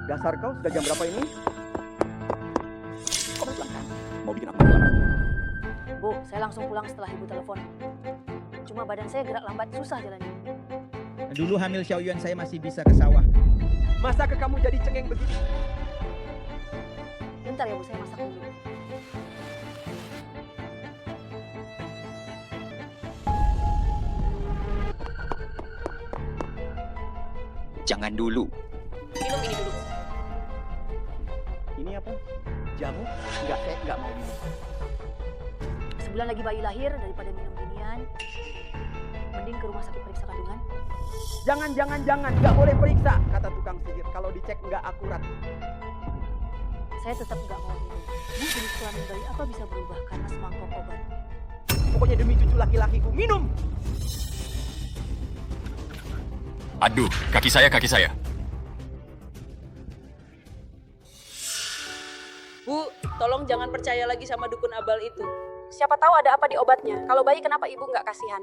Dasar kau, sudah jam berapa ini? Kau pulang kan? Mau bikin apa lama? Bu, saya langsung pulang setelah ibu telepon. Cuma badan saya gerak lambat, susah jalannya. Dulu hamil Xiaoyuan saya masih bisa ke sawah. Masa ke kamu jadi cengeng begini? Bentar ya Bu, saya masak dulu. Jangan dulu. Minum ini dulu. Ini apa? Jamu? Enggak, saya enggak mau minum. Sebulan lagi bayi lahir, daripada minum ginian, mending ke rumah sakit periksa kandungan. Jangan, enggak boleh periksa, kata tukang sihir. Kalau dicek enggak akurat. Saya tetap nggak mau minum. Bu, jenis kelamin bayi apa bisa berubah karena semangkok obat? Pokoknya demi cucu laki-lakiku, minum! Aduh, kaki saya. Bu, tolong jangan percaya lagi sama dukun abal itu. Siapa tahu ada apa di obatnya. Kalau bayi kenapa ibu nggak kasihan?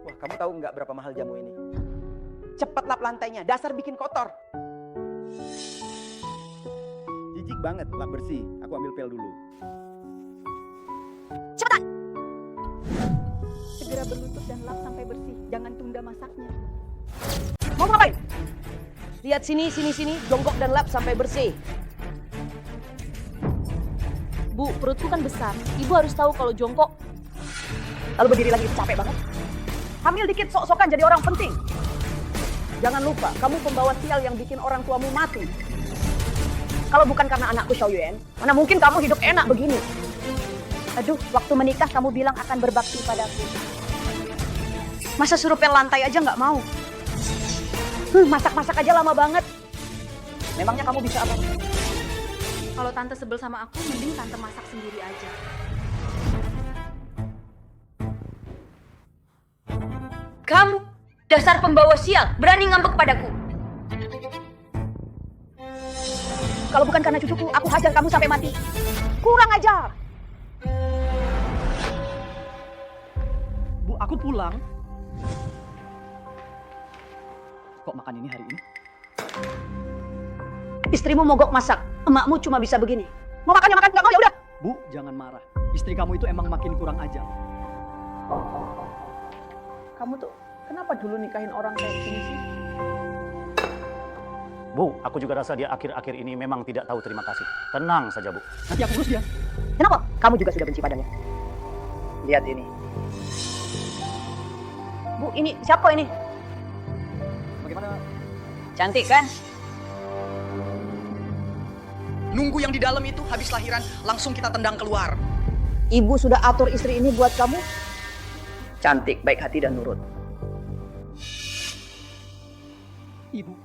Wah, kamu tahu nggak berapa mahal jamu ini? Cepat lap lantainya, dasar bikin kotor. Jijik banget, lap bersih. Aku ambil pel dulu. Cepetan! Segera berlutut dan lap sampai bersih. Jangan tunda masaknya. Mau ngapain? Lihat sini, jongkok dan lap sampai bersih. Bu, perutku kan besar. Ibu harus tahu kalau jongkok. Lalu berdiri lagi, capek banget. Hamil dikit sok-sokan jadi orang penting. Jangan lupa, kamu pembawa sial yang bikin orang tuamu mati. Kalau bukan karena anakku Xiaoyuan, mana mungkin kamu hidup enak begini. Aduh, waktu menikah kamu bilang akan berbakti padaku. Masa suruh pel lantai aja nggak mau? Masak-masak aja lama banget. Memangnya kamu bisa apa? Kalau tante sebel sama aku, mending tante masak sendiri aja. Kamu, dasar pembawa sial, berani ngambek padaku. Kalau bukan karena cucuku, aku hajar kamu sampai mati. Kurang ajar. Bu, aku pulang. Kok makan ini hari ini? Istrimu mogok masak, emakmu cuma bisa begini. Mau makan ya makan, nggak mau ya udah. Bu, jangan marah. Istri kamu itu emang makin kurang ajar. Kamu tuh kenapa dulu nikahin orang kayak gini sih? Bu, aku juga rasa dia akhir-akhir ini memang tidak tahu terima kasih. Tenang saja, Bu. Nanti aku urus dia. Kenapa? Kamu juga sudah benci padanya. Lihat ini. Bu, ini siapa ini? Bagaimana? Cantik kan? Nunggu yang di dalam itu habis lahiran, langsung kita tendang keluar. Ibu sudah atur istri ini buat kamu. Cantik, baik hati dan nurut. Ibu.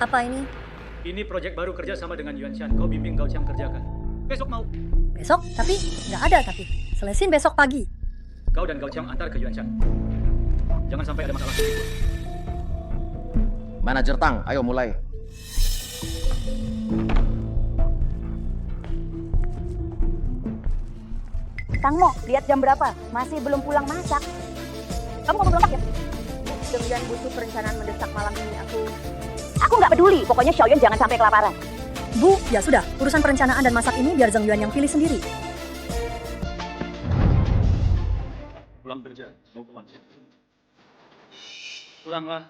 Apa ini? Ini proyek baru kerja sama dengan Yuan Shan. Kau bimbing Gao Qiang kerjakan. Besok mau. Besok? Tapi nggak ada tapi. Selesin besok pagi. Kau dan Gao Qiang antar ke Yuan Shan. Jangan sampai ada masalah. Manajer Tang, ayo mulai. Kang Mo, lihat jam berapa? Masih belum pulang masak. Kamu mau berangkat ya? Dengan butuh perencanaan mendesak malam ini Aku nggak peduli, pokoknya Xiaoyuan jangan sampai kelaparan. Bu, ya sudah. Urusan perencanaan dan masak ini biar Zheng Yuan yang pilih sendiri. Pulang kerja. Mau ke mana? Pulanglah.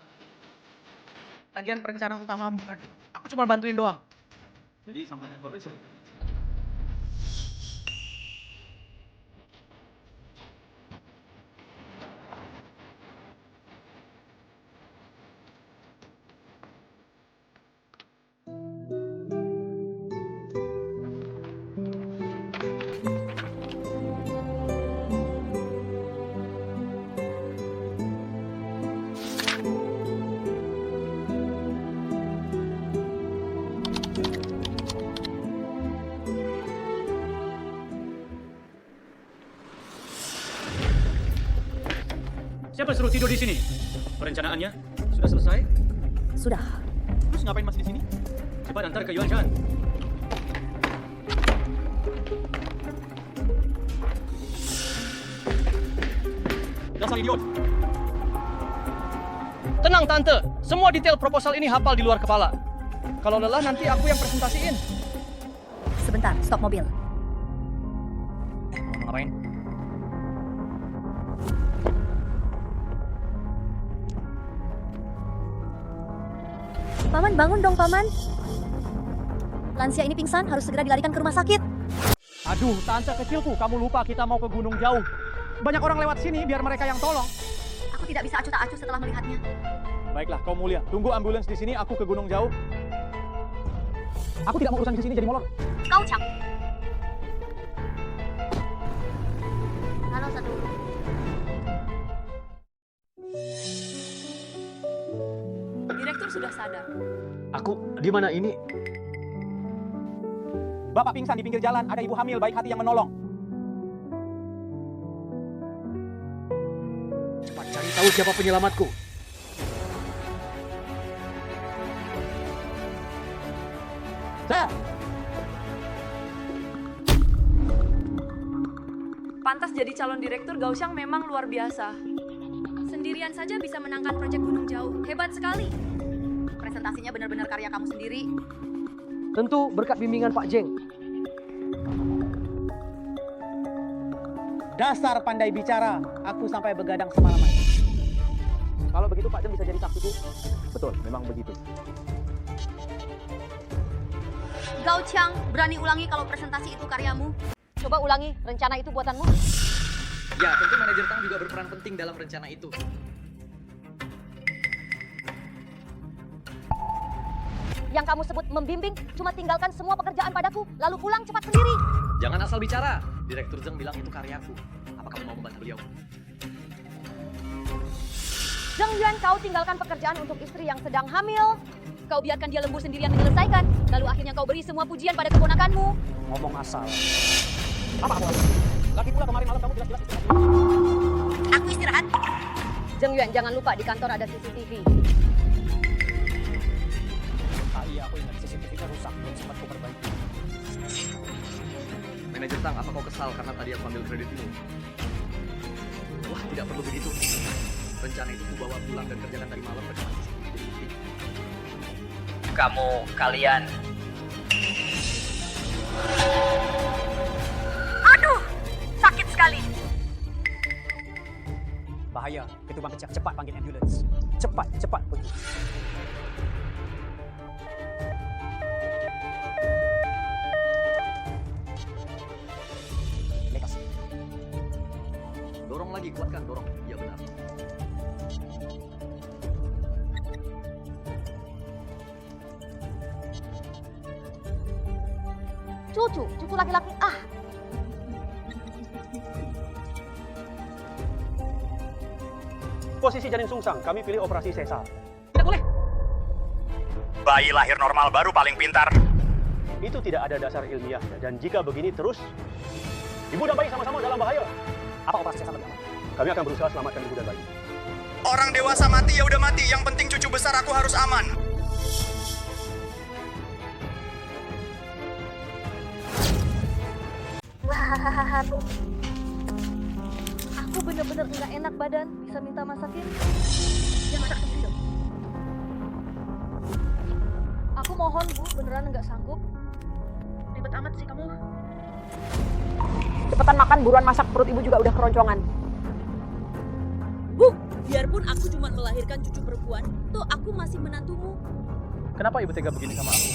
Lagian perencanaan utama bukan. Aku cuma bantuin doang. Jadi sampai besok. Siapa suruh tidur di sini? Perencanaannya sudah selesai? Sudah. Terus ngapain masih di sini? Cepat antar ke Yuan Shan. Dasar idiot. Tenang Tante, semua detail proposal ini hafal di luar kepala. Kalau lelah nanti aku yang presentasiin. Sebentar, stop mobil. Mau ngapain? Paman, bangun dong Paman. Lansia ini pingsan, harus segera dilarikan ke rumah sakit. Aduh, Tante kecilku, kamu lupa kita mau ke gunung jauh. Banyak orang lewat sini, biar mereka yang tolong. Aku tidak bisa acuh tak acuh setelah melihatnya. Baiklah, kau mulia. Tunggu ambulans di sini, aku ke gunung jauh. Aku tidak mau urusan di sini jadi molor. Kau Chang. Halo satu. Direktur sudah sadar. Aku di mana ini? Bapak pingsan di pinggir jalan, ada ibu hamil baik hati yang menolong. Cepat cari tahu siapa penyelamatku. Saya. Pantas jadi calon direktur, Gao Xiang memang luar biasa. Sendirian saja bisa menangkan proyek gunung jauh. Hebat sekali. Presentasinya benar-benar karya kamu sendiri. Tentu berkat bimbingan Pak Jeng. Dasar pandai bicara, aku sampai begadang semalaman. Kalau begitu Pak Jeng bisa jadi saksiku. Betul, memang begitu. Gao Xiang, berani ulangi kalau presentasi itu karyamu? Coba ulangi, rencana itu buatanmu? Ya, tentu manajer Tang juga berperan penting dalam rencana itu. Yang kamu sebut membimbing, cuma tinggalkan semua pekerjaan padaku, lalu pulang cepat sendiri. Jangan asal bicara. Direktur Zeng bilang itu karyaku. Apa kamu mau membantu beliau? Zheng Yuan, kau tinggalkan pekerjaan untuk istri yang sedang hamil. Kau biarkan dia lembur sendirian menyelesaikan. Lalu akhirnya kau beri semua pujian pada keponakanmu. Ngomong asal. Apa aku? Lagi pula kemarin malam kamu jelas-jelas istirahat. Aku istirahat. Zheng Yuan, jangan lupa di kantor ada CCTV. Iya, aku ingat CCTV-nya rusak, belum sempat ku perbaiki. Manajer Tang, apa kau kesal karena tadi aku ambil kredit itu? Wah, tidak perlu begitu. Rencana itu ku bawa pulang dan kerjakan dari malam bersama CCTV. Kamu kalian Aduh, sakit sekali. Bahaya, ketubang kecak, cepat panggil ambulans. Cepat, cepat pergi. Lekas. Dorong lagi, kuatkan, dorong. Ya benar. Cucu laki-laki. Posisi janin sungsang, kami pilih operasi sesar. Tidak boleh. bayi lahir normal baru paling pintar. Itu tidak ada dasar ilmiahnya, dan jika begini terus, ibu dan bayi sama-sama dalam bahaya. Apa operasi sesar bernama? Kami akan berusaha selamatkan ibu dan bayi. Orang dewasa mati ya udah mati, yang penting cucu besar aku harus aman. Aku bener-bener nggak enak badan. Bisa minta masakin? Ya masak sendiri dong. Aku mohon Bu, beneran nggak sanggup. Ribet amat sih kamu. Cepetan makan, buruan masak, perut ibu juga udah keroncongan. Bu, biarpun aku cuma melahirkan cucu perempuan, toh aku masih menantumu. Kenapa ibu tega begini sama aku?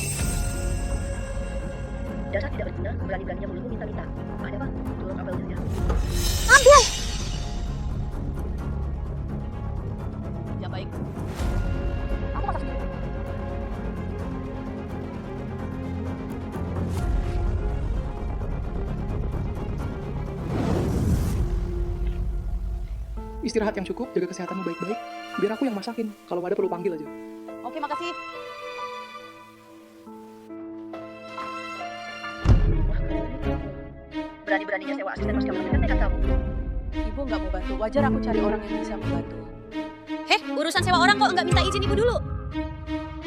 Dasar tidak berguna, berani-beraninya mulutmu minta-minta. Ada apa? Tolong ambil saja. Ambil! Ya baik. Aku masak sendiri. Istirahat yang cukup, jaga kesehatanmu baik-baik. Biar aku yang masakin. Kalau ada perlu panggil aja. Oke, makasih. Berani-beraninya sewa asisten pas kamu kan nekat kamu. Ibu nggak mau bantu, wajar aku cari orang yang bisa membantu. Urusan sewa orang kok nggak minta izin ibu dulu?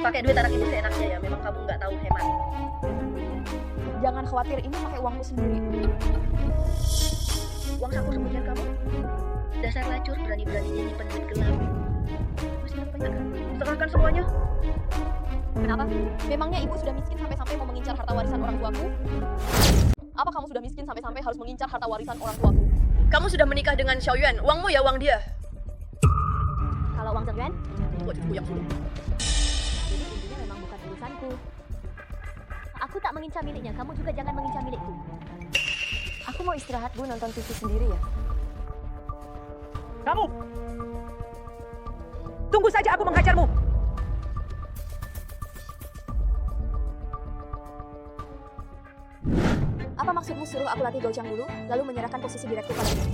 Pakai duit anak ibu seenaknya ya, memang kamu nggak tahu hemat. Jangan khawatir, ini pakai uangku sendiri. uang saku sembunyian kamu? Dasar lacur, berani-beraninya nyimpen duit gelap. Masih ngapain kan? Serahkan semuanya. Kenapa? Memangnya ibu sudah miskin sampai-sampai mau mengincar harta warisan orang tuaku? Apa kamu sudah miskin sampai-sampai harus mengincar harta warisan orang tuaku? Kamu sudah menikah dengan Xiao Yuan. Uangmu ya uang dia. Kalau uang Zheng Yuan, Itu aja yang suruh. jadi intinya memang bukan urusanku. Aku tak mengincar miliknya, kamu juga jangan mengincar milikku. Aku mau istirahat, Bu, nonton TV sendiri ya. Kamu! Tunggu saja aku menghajarmu. Apa maksudmu suruh aku latih Gauchang dulu, lalu menyerahkan posisi direktur padaku?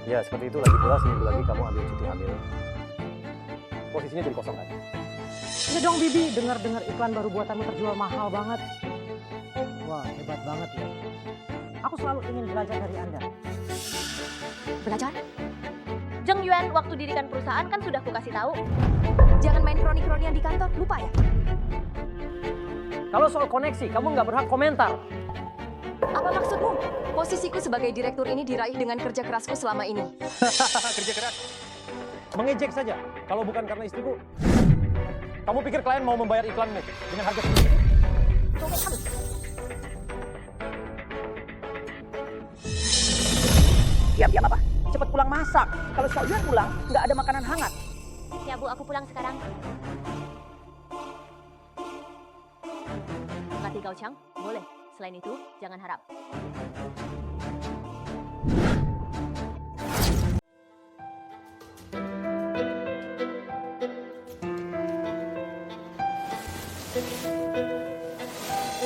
Ya, seperti itu. Lagi pula seminggu lagi kamu ambil cuti hamil. Posisinya jadi kosong kan? Ya dong Bibi, dengar-dengar iklan baru buatanmu terjual mahal banget. Wah, hebat banget ya. Aku selalu ingin belajar dari Anda. Belajar? Zheng Yuan waktu dirikan perusahaan kan sudah kukasih tahu. Jangan main kroni-kronian di kantor, lupa ya? Kalau soal koneksi, kamu nggak berhak komentar. Apa maksudmu? Posisiku sebagai direktur ini diraih dengan kerja kerasku selama ini. Kerja keras. Mengejek saja. Kalau bukan karena istriku, kamu pikir klien mau membayar iklanmu dengan harga segitu? Diam-diam apa? Cepat pulang masak. Kalau Xiao Yuan pulang, nggak ada makanan hangat. Ya Bu, aku pulang sekarang. Latih Gauchang? Boleh. Selain itu, jangan harap.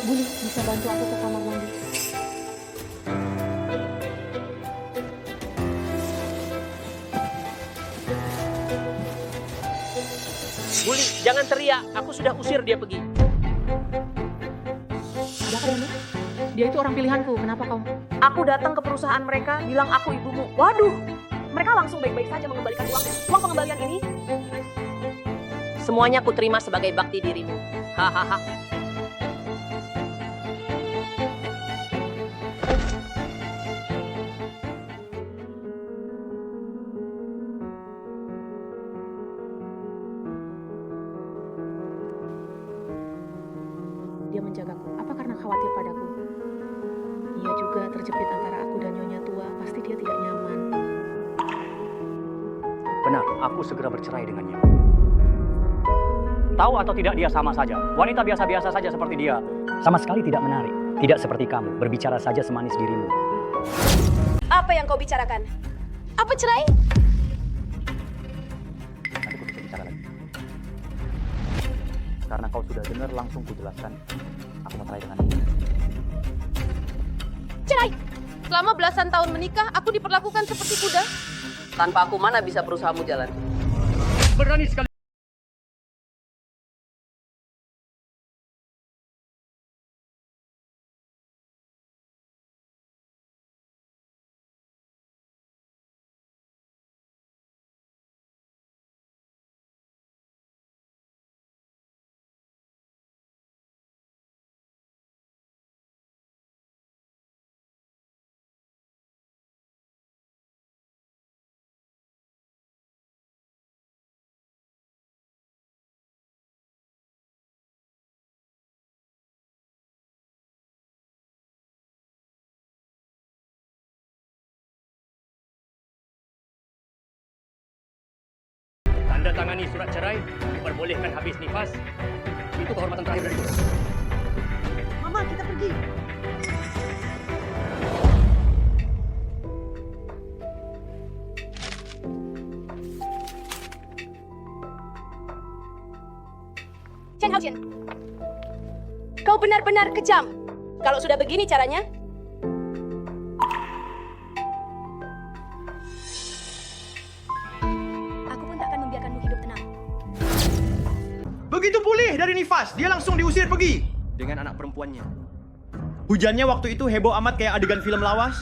Buli, bisa bantu aku ke kamar mandi? Buli, jangan teriak. Aku sudah usir dia pergi. Ada apa denganmu? Dia itu orang pilihanku, kenapa kau? Aku datang ke perusahaan mereka, bilang aku ibumu. Waduh, mereka langsung baik-baik saja mengembalikan uang. Uang pengembalian ini Semuanya ku terima sebagai bakti dirimu. Hahaha. Dia menjagaku. Apa karena khawatir padaku? Ia juga terjepit antara aku dan Nyonya Tua. Pasti dia tidak nyaman. Benar, aku segera bercerai dengannya. Tahu atau tidak dia sama saja. Wanita biasa-biasa saja seperti dia. Sama sekali tidak menarik. Tidak seperti kamu, berbicara saja semanis dirimu. apa yang kau bicarakan? Apa cerai? Nanti ku bisa bicara lagi. Karena kau sudah dengar, langsung ku jelaskan. Aku mau cerai denganmu. Cerai! Selama belasan tahun menikah, aku diperlakukan seperti kuda. Tanpa aku mana bisa perusahaanmu jalan? Berani sekali. Tanda tangani surat cerai, diperbolehkan habis nifas. Itu kehormatan terakhir dari kita. Mama, kita pergi. Chen Haoxian, kau benar-benar kejam. Kalau sudah begini caranya, Aku pun tak akan membiarkanmu hidup tenang. Begitu pulih dari nifas, dia langsung diusir pergi dengan anak perempuannya. Hujannya waktu itu heboh amat kayak adegan film lawas.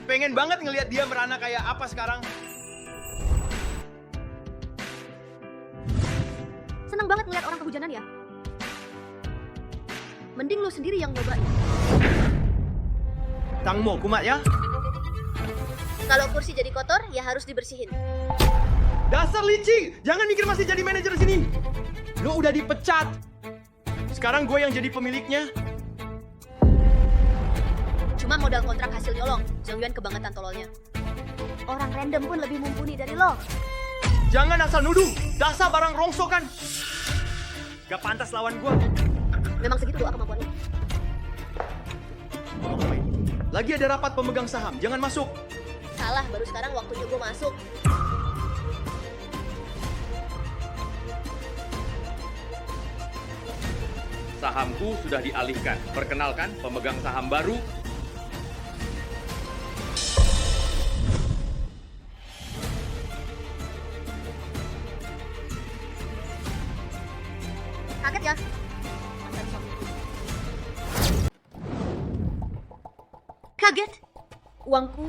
Pengen banget ngelihat dia merana kayak apa sekarang. seneng banget ngeliat orang kehujanan ya? Mending lo sendiri yang nyobain. Tangmo, kumat ya? Kalau kursi jadi kotor, ya harus dibersihin. Dasar licik! Jangan mikir masih jadi manajer di sini. Lo udah dipecat. Sekarang gue yang jadi pemiliknya. Cuma modal kontrak hasil nyolong, Jong Yuan kebangetan tololnya. Orang random pun lebih mumpuni dari lo. Jangan asal nuduh. Dasar barang rongsokan. Gak pantas lawan gue. Memang segitu doa kemampuan lo. Lagi ada rapat pemegang saham. Jangan masuk. Salah, baru sekarang waktunya gue masuk. Sahamku sudah dialihkan. Perkenalkan pemegang saham baru. Kaget ya? Kaget? Uangku?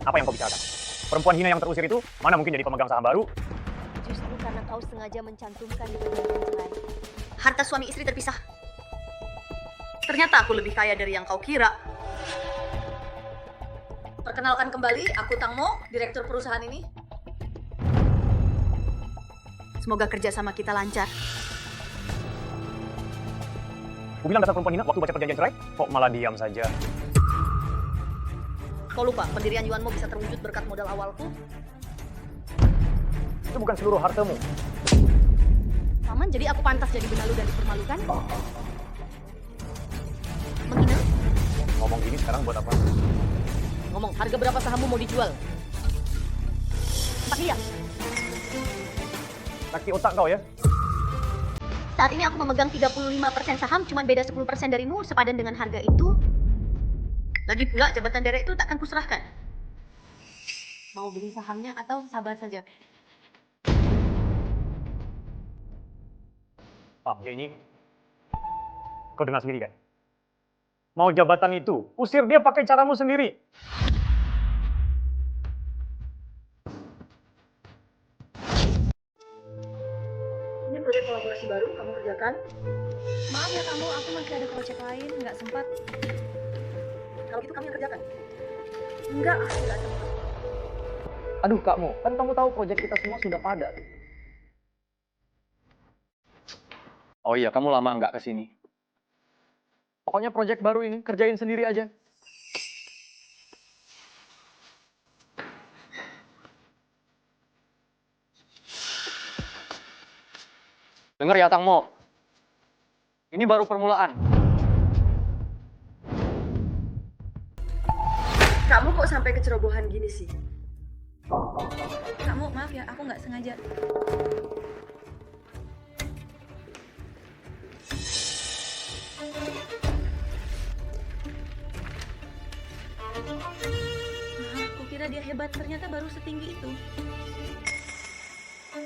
Apa yang kau bicarakan? Perempuan hina yang terusir itu mana mungkin jadi pemegang saham baru? Justru karena kau sengaja mencantumkan di perjanjian cerai. Harta suami istri terpisah. Ternyata aku lebih kaya dari yang kau kira. Perkenalkan kembali, aku Tangmo, direktur perusahaan ini. Semoga kerjasama kita lancar. Aku bilang dasar perempuan hina waktu baca perjanjian cerai, kok malah diam saja? Kau lupa, pendirian Yuanmo bisa terwujud berkat modal awalku? Itu bukan seluruh hartamu. Paman, jadi aku pantas jadi benalu dan dipermalukan? Menghina? Ngomong gini sekarang buat apa? Ngomong, harga berapa sahammu mau dijual? 4 miliar. Laki otak kau ya? Saat ini aku memegang 35% saham, cuma beda 10% darimu, sepadan dengan harga itu. Lagi pula, jabatan derek itu takkan kuserahkan. Mau beli sahamnya atau sabar saja? Ya ini, kau dengar sendiri kan? Mau jabatan itu, usir dia pakai caramu sendiri. Ini proyek kolaborasi baru kamu kerjakan? Maaf ya kamu, aku masih ada proyek lain, nggak sempat. Kalau gitu kami yang kerjakan. Enggak, aku nggak sempat. Aduh Kakmu, kan kamu tahu proyek kita semua sudah padat. Oh iya, kamu lama nggak kesini. Pokoknya proyek baru ini kerjain sendiri aja. Dengar ya Tangmo, ini baru permulaan. Kamu kok sampai kecerobohan gini sih? Kamu, maaf ya, aku nggak sengaja. Aku kira dia hebat, ternyata baru setinggi itu.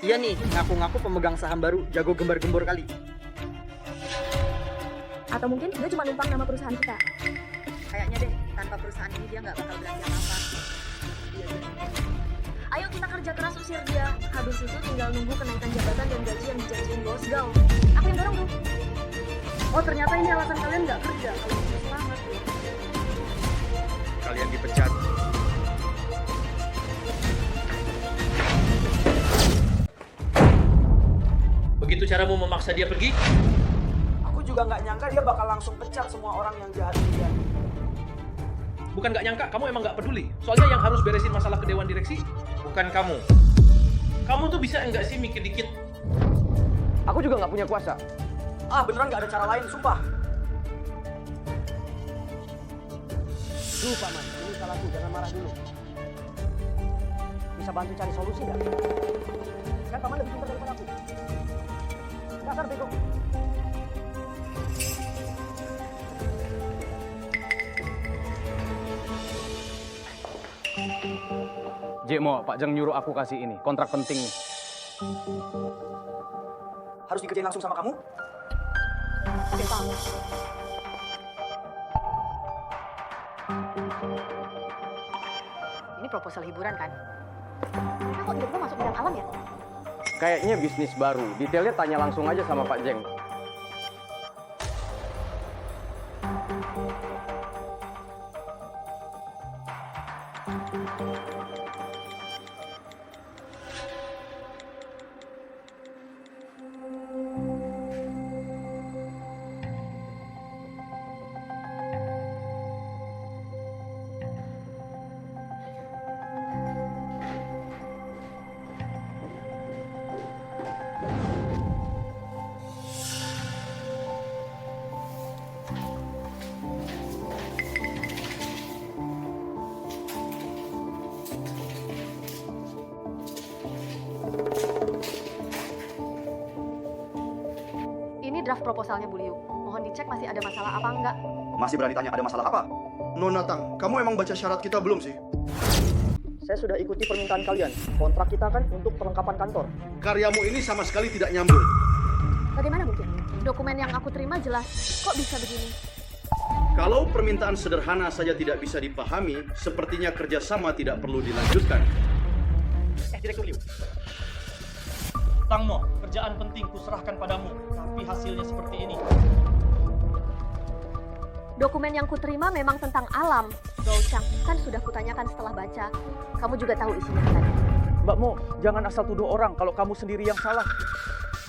Iya nih, ngaku-ngaku pemegang saham baru, jago gembar-gembor kali. Atau mungkin dia cuma numpang nama perusahaan kita. Kayaknya deh, tanpa perusahaan ini dia nggak bakal berani apa-apa. Ayo kita kerja keras usir dia. Habis itu tinggal nunggu kenaikan jabatan dan gaji yang dijanjiin bos Gao. Aku yang dorong tuh. Oh, ternyata ini alasan kalian nggak kerja. Kalau gitu selamat. Kalian dipecat. Begitu caramu memaksa dia pergi? Aku juga nggak nyangka dia bakal langsung pecat semua orang yang jahat dia. Bukan nggak nyangka, kamu emang nggak peduli. Soalnya yang harus beresin masalah ke dewan direksi bukan kamu. Kamu tuh bisa enggak sih mikir dikit? Aku juga nggak punya kuasa. Ah, beneran nggak ada cara lain, sumpah. Duh, Paman, ini salahku, jangan marah dulu. Bisa bantu cari solusi nggak? Kan Paman lebih pintar daripada aku. Dasar bego. Jekmo, Pak Jeng nyuruh aku kasih ini, kontrak penting nih. Harus dikerjain langsung sama kamu? Oke, Pak. Ini proposal hiburan kan? Kok tiba-tiba masuk bidang alam ya? Kayaknya bisnis baru. Detailnya tanya langsung aja sama Pak Jeng. Ini draft proposalnya Bu Liu. Mohon dicek masih ada masalah apa enggak. Masih berani tanya ada masalah apa? Nona Tang, kamu emang baca syarat kita belum sih? Saya sudah ikuti permintaan kalian. Kontrak kita kan untuk perlengkapan kantor. Karyamu ini sama sekali tidak nyambung. Bagaimana mungkin? Dokumen yang aku terima jelas. Kok bisa begini? Kalau permintaan sederhana saja tidak bisa dipahami, sepertinya kerjasama tidak perlu dilanjutkan. Direktur Liu. Tang Mo, kerjaan penting kuserahkan padamu, tapi hasilnya seperti ini. Dokumen yang kuterima memang tentang alam. Gou Chang, kan sudah kutanyakan setelah baca. Kamu juga tahu isinya kan? Mbak Mo, jangan asal tuduh orang kalau kamu sendiri yang salah.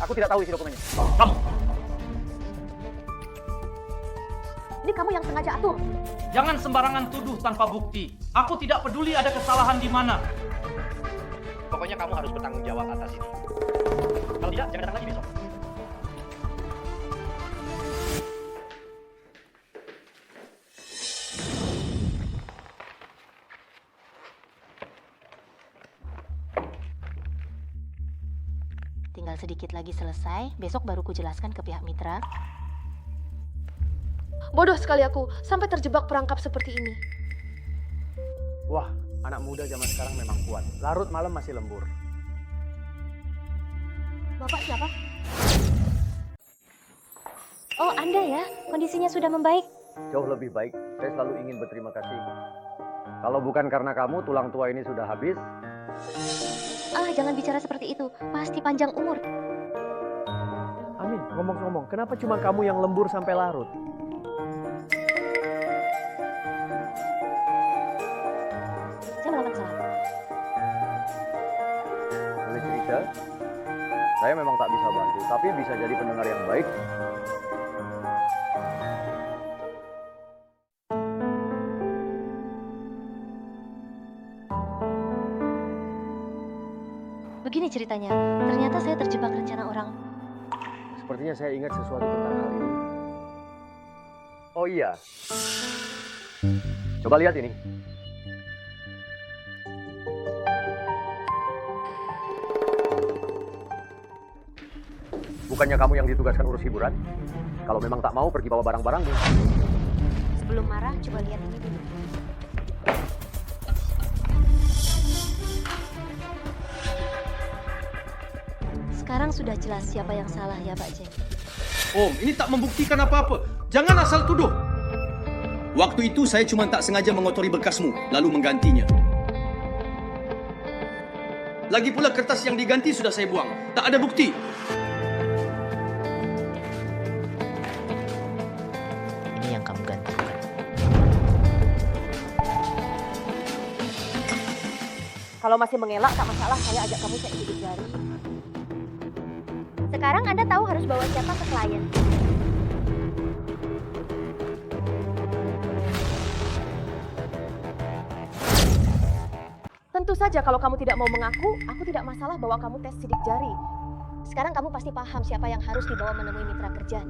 Aku tidak tahu isi dokumennya. Kamu, Ini kamu yang sengaja atur. jangan sembarangan tuduh tanpa bukti. Aku tidak peduli ada kesalahan di mana. Pokoknya kamu harus bertanggung jawab atas ini. Kalau tidak, jangan datang lagi besok. Tinggal sedikit lagi selesai, besok baru kujelaskan ke pihak mitra. Bodoh sekali aku, sampai terjebak perangkap seperti ini. Wah, anak muda zaman sekarang memang kuat. Larut malam masih lembur. Bapak siapa? Oh, Anda ya? Kondisinya sudah membaik? Jauh lebih baik. Saya selalu ingin berterima kasih. Kalau bukan karena kamu, tulang tua ini sudah habis. Ah, jangan bicara seperti itu. Pasti panjang umur. Amin, ngomong-ngomong, kenapa cuma kamu yang lembur sampai larut? Saya melakukan kesalahan. Boleh cerita? Saya memang tak bisa bantu, tapi bisa jadi pendengar yang baik. Begini ceritanya, ternyata saya terjebak rencana orang. Sepertinya saya ingat sesuatu tentang hal ini. Oh iya. Coba lihat ini. Bukannya kamu yang ditugaskan urus hiburan? Kalau memang tak mau, pergi bawa barang-barangmu. Sebelum marah, coba lihat ini dulu. Sekarang sudah jelas siapa yang salah ya Pak Jeng. Om, ini tak membuktikan apa-apa. Jangan asal tuduh. Waktu itu saya cuma tak sengaja mengotori berkasmu, lalu menggantinya. Lagi pula kertas yang diganti sudah saya buang. Tak ada bukti. Ini yang kamu ganti. Kalau masih mengelak, tak masalah. Saya ajak kamu cek sidik jari. Sekarang Anda tahu harus bawa siapa ke klien. Tentu saja kalau kamu tidak mau mengaku, aku tidak masalah bawa kamu tes sidik jari. Sekarang kamu pasti paham siapa yang harus dibawa menemui mitra kerja.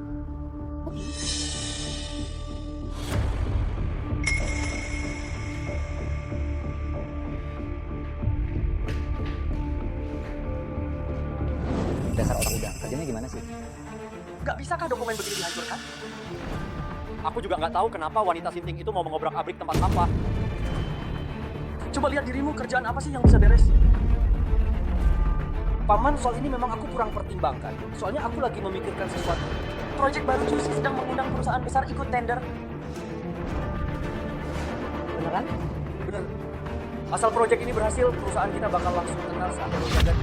Dasar orang udah, kerjanya gimana sih? Gak bisakah dokumen begini dihancurkan? Aku juga nggak tahu kenapa wanita sinting itu mau mengobrak-abrik tempat sampah. Coba lihat dirimu, kerjaan apa sih yang bisa beres? Paman, soal ini memang aku kurang pertimbangkan. Soalnya aku lagi memikirkan sesuatu. Proyek baru Juicy sedang mengundang perusahaan besar ikut tender. Beneran? Bener. Asal proyek ini berhasil, perusahaan kita bakal langsung kenal saat proyek.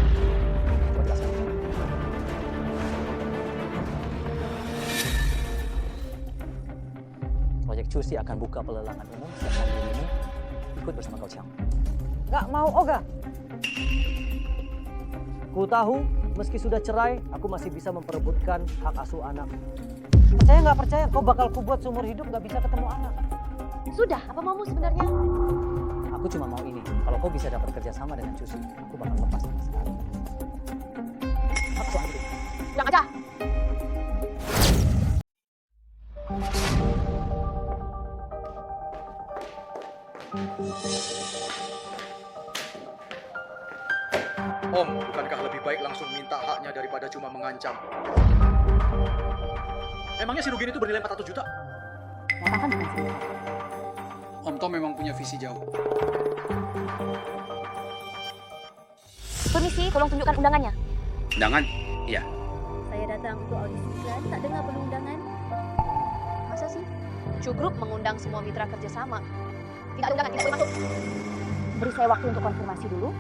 Cusi akan buka pelelangan umum setiap Hamil ini ikut bersama Gao Qiang. Nggak mau, Oga. Ku tahu, meski sudah cerai, aku masih bisa memperebutkan hak asuh anak. Percaya nggak percaya, kau bakal kubuat seumur hidup nggak bisa ketemu anak. Sudah, apa maumu sebenarnya? Aku cuma mau ini, kalau kau bisa dapat kerja sama dengan Cusi, aku bakal lepas sama sekali. Aku ambil. Bilang aja. Om, bukankah lebih baik langsung minta haknya daripada cuma mengancam? Emangnya si Rugin itu bernilai 400 juta? Katakan bukan sih. Om Tom memang punya visi jauh. Permisi, tolong tunjukkan undangannya. Undangan? Iya. Saya datang untuk audisi iklan, tak dengar perlu undangan. Masa sih? Chu Group mengundang semua mitra kerjasama. Tidak ada undangan, tidak boleh masuk. Beri saya waktu untuk konfirmasi dulu.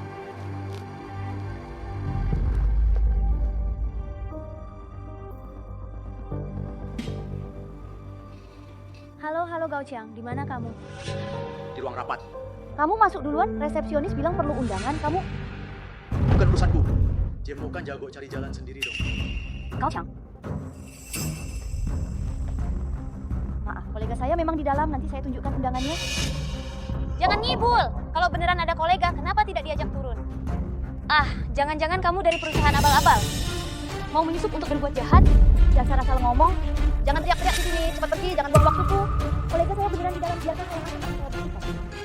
Halo Gao Qiang, di mana kamu? Di ruang rapat. Kamu masuk duluan, resepsionis bilang perlu undangan, kamu... Bukan urusanku. Jemo kan jago cari jalan sendiri dong. Gao Qiang. Maaf, kolega saya memang di dalam, nanti saya tunjukkan undangannya. Jangan ngibul, kalau beneran ada kolega, kenapa tidak diajak turun? Ah, jangan-jangan kamu dari perusahaan abal-abal. Mau menyusup untuk berbuat jahat? Dasar asal ngomong. Jangan teriak-teriak di sini, cepat pergi, jangan buang waktuku. Kolega saya beneran di dalam, biarkan saya masuk.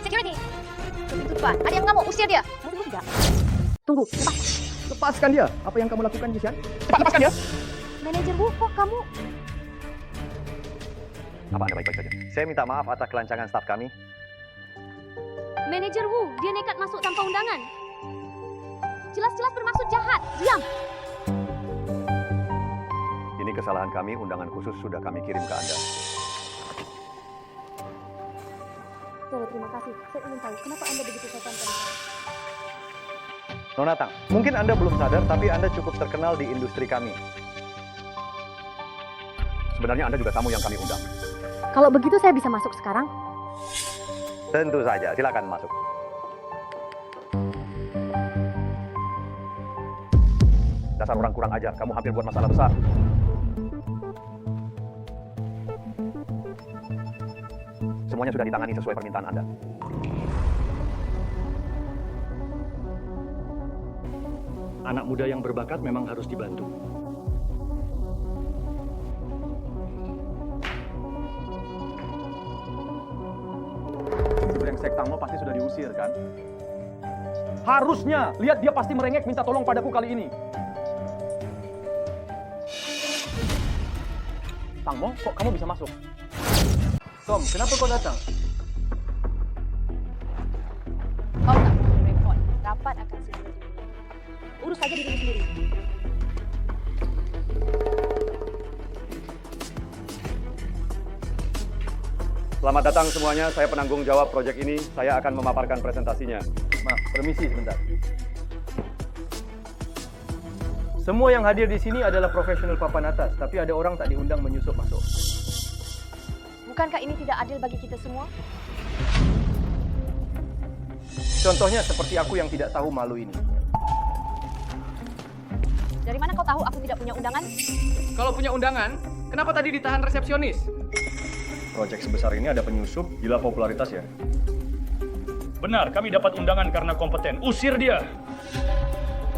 Security, ke pintu depan. Ada yang ngamuk, usir dia. Tidak. Tunggu, lepas. Lepaskan dia. Apa yang kamu lakukan, Jisian? Cepat lepaskan dia. Manajer Wu, kok kamu... Apa Anda baik-baik saja? Saya minta maaf atas kelancangan staf kami. Manajer Wu, dia nekat masuk tanpa undangan. Jelas-jelas bermaksud jahat. Diam. Ini kesalahan kami, undangan khusus sudah kami kirim ke Anda. Terima kasih. Saya ingin tahu, kenapa Anda begitu sopan pada saya? Nona Tang, mungkin Anda belum sadar, tapi Anda cukup terkenal di industri kami. Sebenarnya Anda juga tamu yang kami undang. Kalau begitu saya bisa masuk sekarang? Tentu saja, silakan masuk. Dasar orang kurang ajar, kamu hampir buat masalah besar. Semuanya sudah ditangani sesuai permintaan Anda. Anak muda yang berbakat memang harus dibantu. Brengsek Tangmo pasti sudah diusir, kan? Harusnya, lihat dia pasti merengek minta tolong padaku kali ini. Tangmo, kok kamu bisa masuk? Tom, kenapa kau datang? Kau tak perlu repot. Rapat akan segera dimulai. Urus saja dirimu sendiri. Selamat datang semuanya, saya penanggung jawab proyek ini. Saya akan memaparkan presentasinya. Maaf, permisi sebentar. Semua yang hadir di sini adalah profesional papan atas, tapi ada orang tak diundang menyusup masuk. Bukankah ini tidak adil bagi kita semua? Contohnya seperti aku yang tidak tahu malu ini. Dari mana kau tahu aku tidak punya undangan? Kalau punya undangan, kenapa tadi ditahan resepsionis? Proyek sebesar ini ada penyusup, gila popularitas ya? Benar, kami dapat undangan karena kompeten. Usir dia!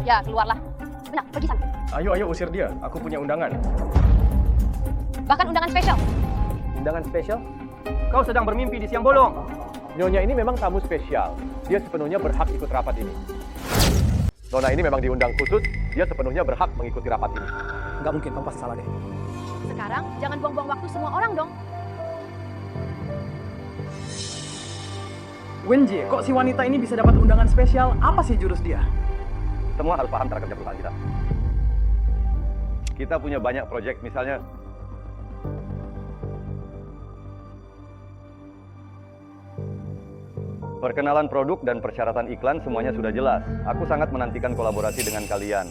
Ya, keluarlah. Benar, pergi sana. Ayo usir dia, aku punya undangan. Bahkan undangan spesial. Undangan spesial? Kau sedang bermimpi di siang bolong. Nyonya ini memang tamu spesial. Dia sepenuhnya berhak ikut rapat ini. Nona ini memang diundang khusus, dia sepenuhnya berhak mengikuti rapat ini. Nggak mungkin, kamu pasti salah deh. Sekarang, jangan buang-buang waktu semua orang dong. Wenji, kok si wanita ini bisa dapat undangan spesial? Apa sih jurus dia? Semua harus paham cara kerja perusahaan kita. Kita punya banyak proyek, misalnya perkenalan produk dan persyaratan iklan semuanya sudah jelas. Aku sangat menantikan kolaborasi dengan kalian.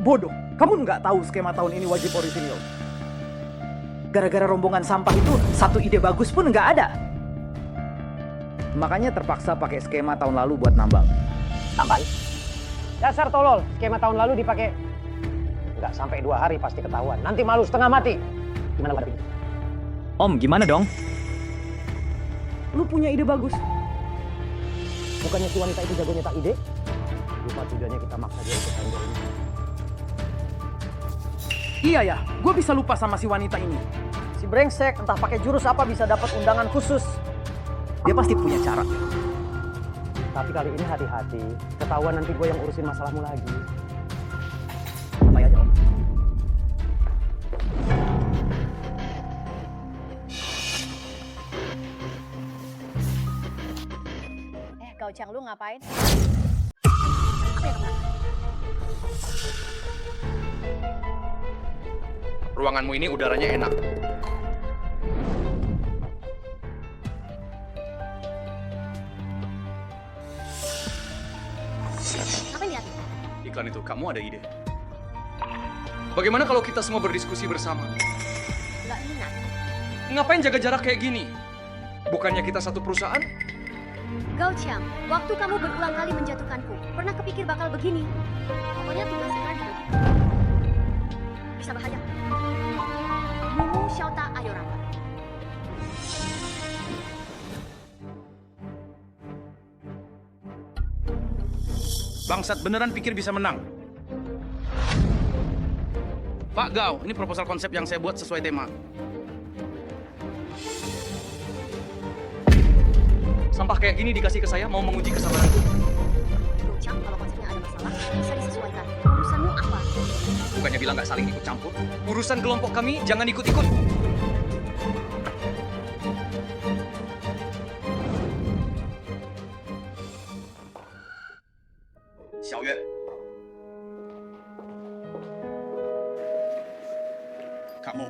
Bodoh, kamu nggak tahu skema tahun ini wajib orisinil. Gara-gara rombongan sampah itu, satu ide bagus pun nggak ada. Makanya terpaksa pakai skema tahun lalu buat nambang. Tambal. Dasar tolol, skema tahun lalu dipakai. Nggak sampai 2 hari pasti ketahuan. Nanti malu setengah mati. Gimana pada begitu? Om, gimana dong? Lu punya ide bagus. Bukannya si wanita itu jago nyetak ide? Lupa tujuannya kita maksa dia ikut tender ini. Iya ya, gue bisa lupa sama si wanita ini. Si brengsek entah pakai jurus apa bisa dapat undangan khusus. Dia pasti punya cara. Tapi kali ini hati-hati. Ketahuan nanti gue yang urusin masalahmu lagi. Santai aja, Om. Gao Chang, lu ngapain? Apa yang kamu lakukan? Ruanganmu ini udaranya enak. Apa yang lihat? Iklan itu, kamu ada ide. Bagaimana kalau kita semua berdiskusi bersama? Nggak minat. Ngapain jaga jarak kayak gini? Bukannya kita satu perusahaan? Gao Chang, waktu kamu berulang kali menjatuhkanku, pernah kepikir bakal begini? Pokoknya tugas sekarang dibagi. Bisa bahaya. Mumu Xiaota Ayorama. Bangsat beneran pikir bisa menang. Pak Gao, ini proposal konsep yang saya buat sesuai tema. Sampah kayak gini dikasih ke saya mau menguji kesabaranku. Gao Chang, kalau konsepnya ada masalah, bisa disesuaikan. Urusanmu apa? Bukannya bilang nggak saling ikut campur? Urusan kelompok kami jangan ikut-ikut. Xiaoyue. Kamu.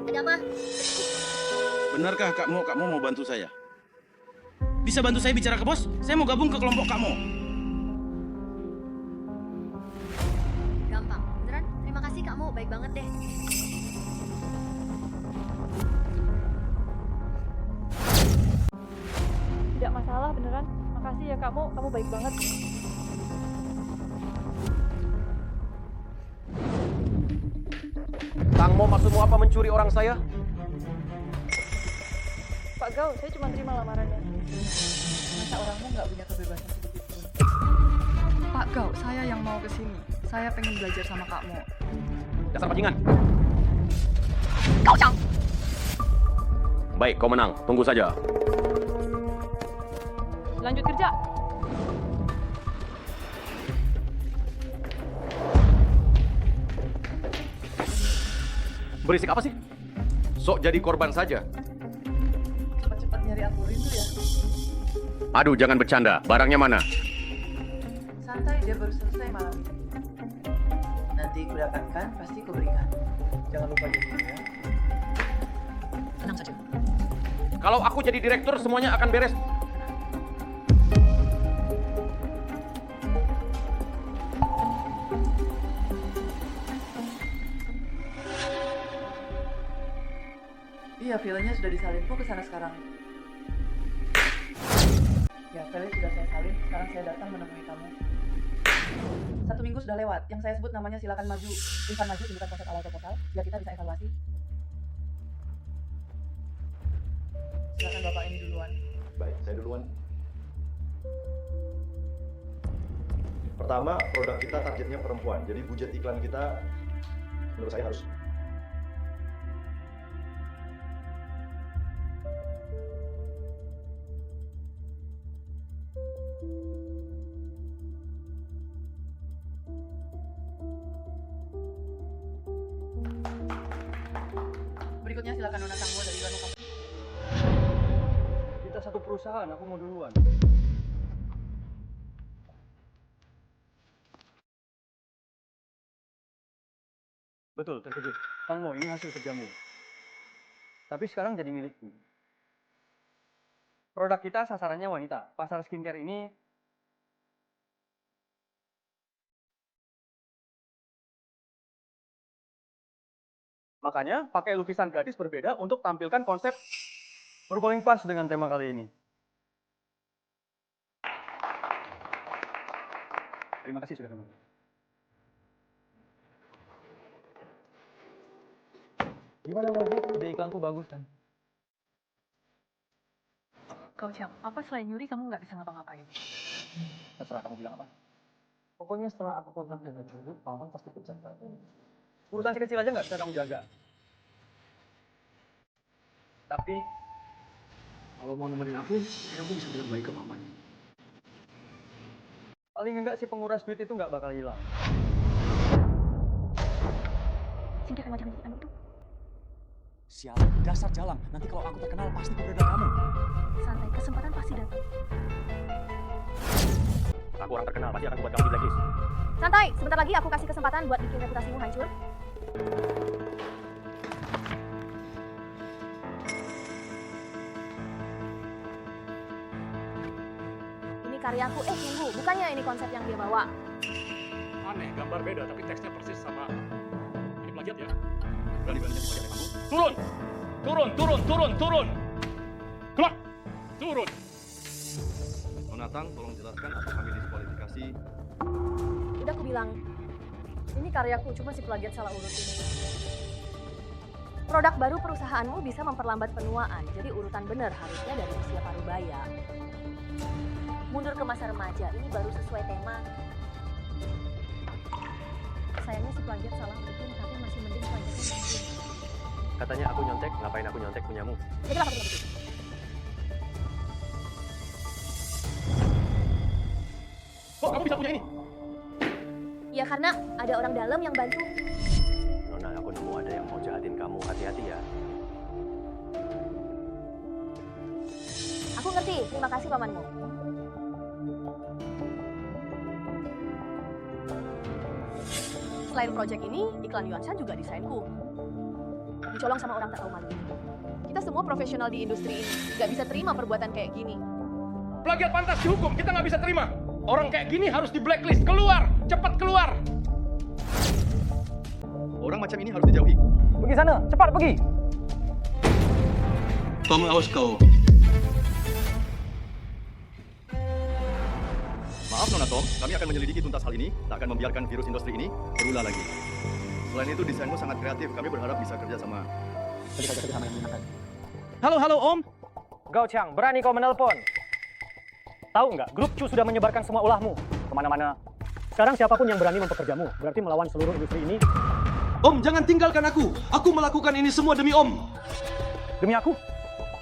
Ada apa? Benarkah kamu mau bantu saya? Bisa bantu saya bicara ke bos? Saya mau gabung ke kelompok kamu. Gampang, beneran? Terima kasih kamu, baik banget deh. Tidak masalah beneran. Makasih ya kamu baik banget. Kang Mo, maksudmu apa mencuri orang saya? Pak Gao, saya cuma terima lamarannya. Masa orangmu nggak punya kebebasan sedikit pun? Pak Gao, saya yang mau ke sini. Saya pengen belajar sama Kak Mo. Dasar bajingan. Gao Chang! Baik, kau menang. Tunggu saja. Lanjut kerja. Berisik apa sih? Sok jadi korban saja. Cepat-cepat nyari aku rindu ya. Aduh, jangan bercanda. Barangnya mana? Santai, dia baru selesai malam ini. Nanti ku dapatkan, pasti ku berikan. Jangan lupa janji ya. Tenang saja. Kalau aku jadi direktur, semuanya akan beres. Iya, filenya sudah disalin. Ku kesana sekarang. Ya, filenya sudah saya salin. Sekarang saya datang menemui kamu. 1 minggu sudah lewat. Yang saya sebut namanya silakan maju. Silakan maju, tunjukkan konsep awal proposal, biar kita bisa evaluasi. Silakan Bapak ini duluan. Baik, saya duluan. Pertama, produk kita targetnya perempuan. Jadi budget iklan kita menurut saya harus Berikutnya silakan Nona Kangmo dari Wano Kampung. kita satu perusahaan, aku mau duluan. Betul, terkejut. Kang Mo, ini hasil kerjamu. Tapi sekarang jadi milikku. Produk kita sasarannya wanita. Pasar skincare ini Makanya pakai lukisan gadis berbeda untuk tampilkan konsep berpaling pas dengan tema kali ini. Terima kasih sudah nonton. Gimana Bagus? Ide iklanku bagus kan? Kau Cang, apa selain nyuri kamu nggak bisa ngapa-ngapain? Terserah kamu bilang apa. Pokoknya setelah aku kontrak dengan dulu, Paman pasti pecat kamu. Urusan kecil aja nggak bisa kamu jaga. Tapi kalau mau nemenin aku, kamu bisa bilang baik ke Paman. Paling enggak si penguras duit itu nggak bakal hilang. Singkirkan wajah menjijikan itu. Sialan, dasar jalang. Nanti kalau aku terkenal pasti kuberedar kamu. Santai, kesempatan pasti datang. Aku orang terkenal, pasti akan buat kamu di blacklist. Santai, sebentar lagi aku kasih kesempatan buat bikin reputasimu hancur. Ini karyaku, tunggu, bukannya ini konsep yang dia bawa. Aneh, gambar beda tapi teksnya persis sama. Ini plagiat ya? Berani-beraninya plagiat kamu. Turun! Turun, turun, turun, turun! Keluar! Turun! Nonatang, tolong jelaskan apa kami diskualifikasi. Udah aku bilang, ini karyaku, cuma si plagiat salah urut ini. Produk baru perusahaanmu bisa memperlambat penuaan, jadi urutan bener harusnya dari usia parubaya. Mundur ke masa remaja, ini baru sesuai tema. Sayangnya si plagiat salah urutin, tapi masih mending plagiatnya mungkin. Katanya aku nyontek, ngapain aku nyontek punyamu? Jadilah pakai begitu. Kok kamu bisa punya ini? Ya karena ada orang dalam yang bantu. Nona, aku nemu ada yang mau jahatin kamu. Hati-hati ya. Aku ngerti, terima kasih pamanmu. Selain proyek ini, iklan Yuanshan juga desainku. Dicolong sama orang tak tahu malu. Kita semua profesional di industri ini, nggak bisa terima perbuatan kayak gini. Plagiat pantas dihukum, kita nggak bisa terima. Orang kayak gini harus di blacklist. Keluar! Cepat keluar! Orang macam ini harus dijauhi. Pergi sana, cepat pergi! Tom, awas kau. Maaf Nona Tom, kami akan menyelidiki tuntas hal ini, tak akan membiarkan virus industri ini berulang lagi. Selain itu desainmu sangat kreatif, kami berharap bisa kerja sama. Kerjasama yang menyenangkan. Halo Om. Gao Chang, berani kau menelpon? Tahu nggak, grup Chu sudah menyebarkan semua ulahmu kemana-mana. Sekarang siapapun yang berani mempekerjamu, berarti melawan seluruh industri ini. Om, jangan tinggalkan aku. Aku melakukan ini semua demi Om. Demi aku?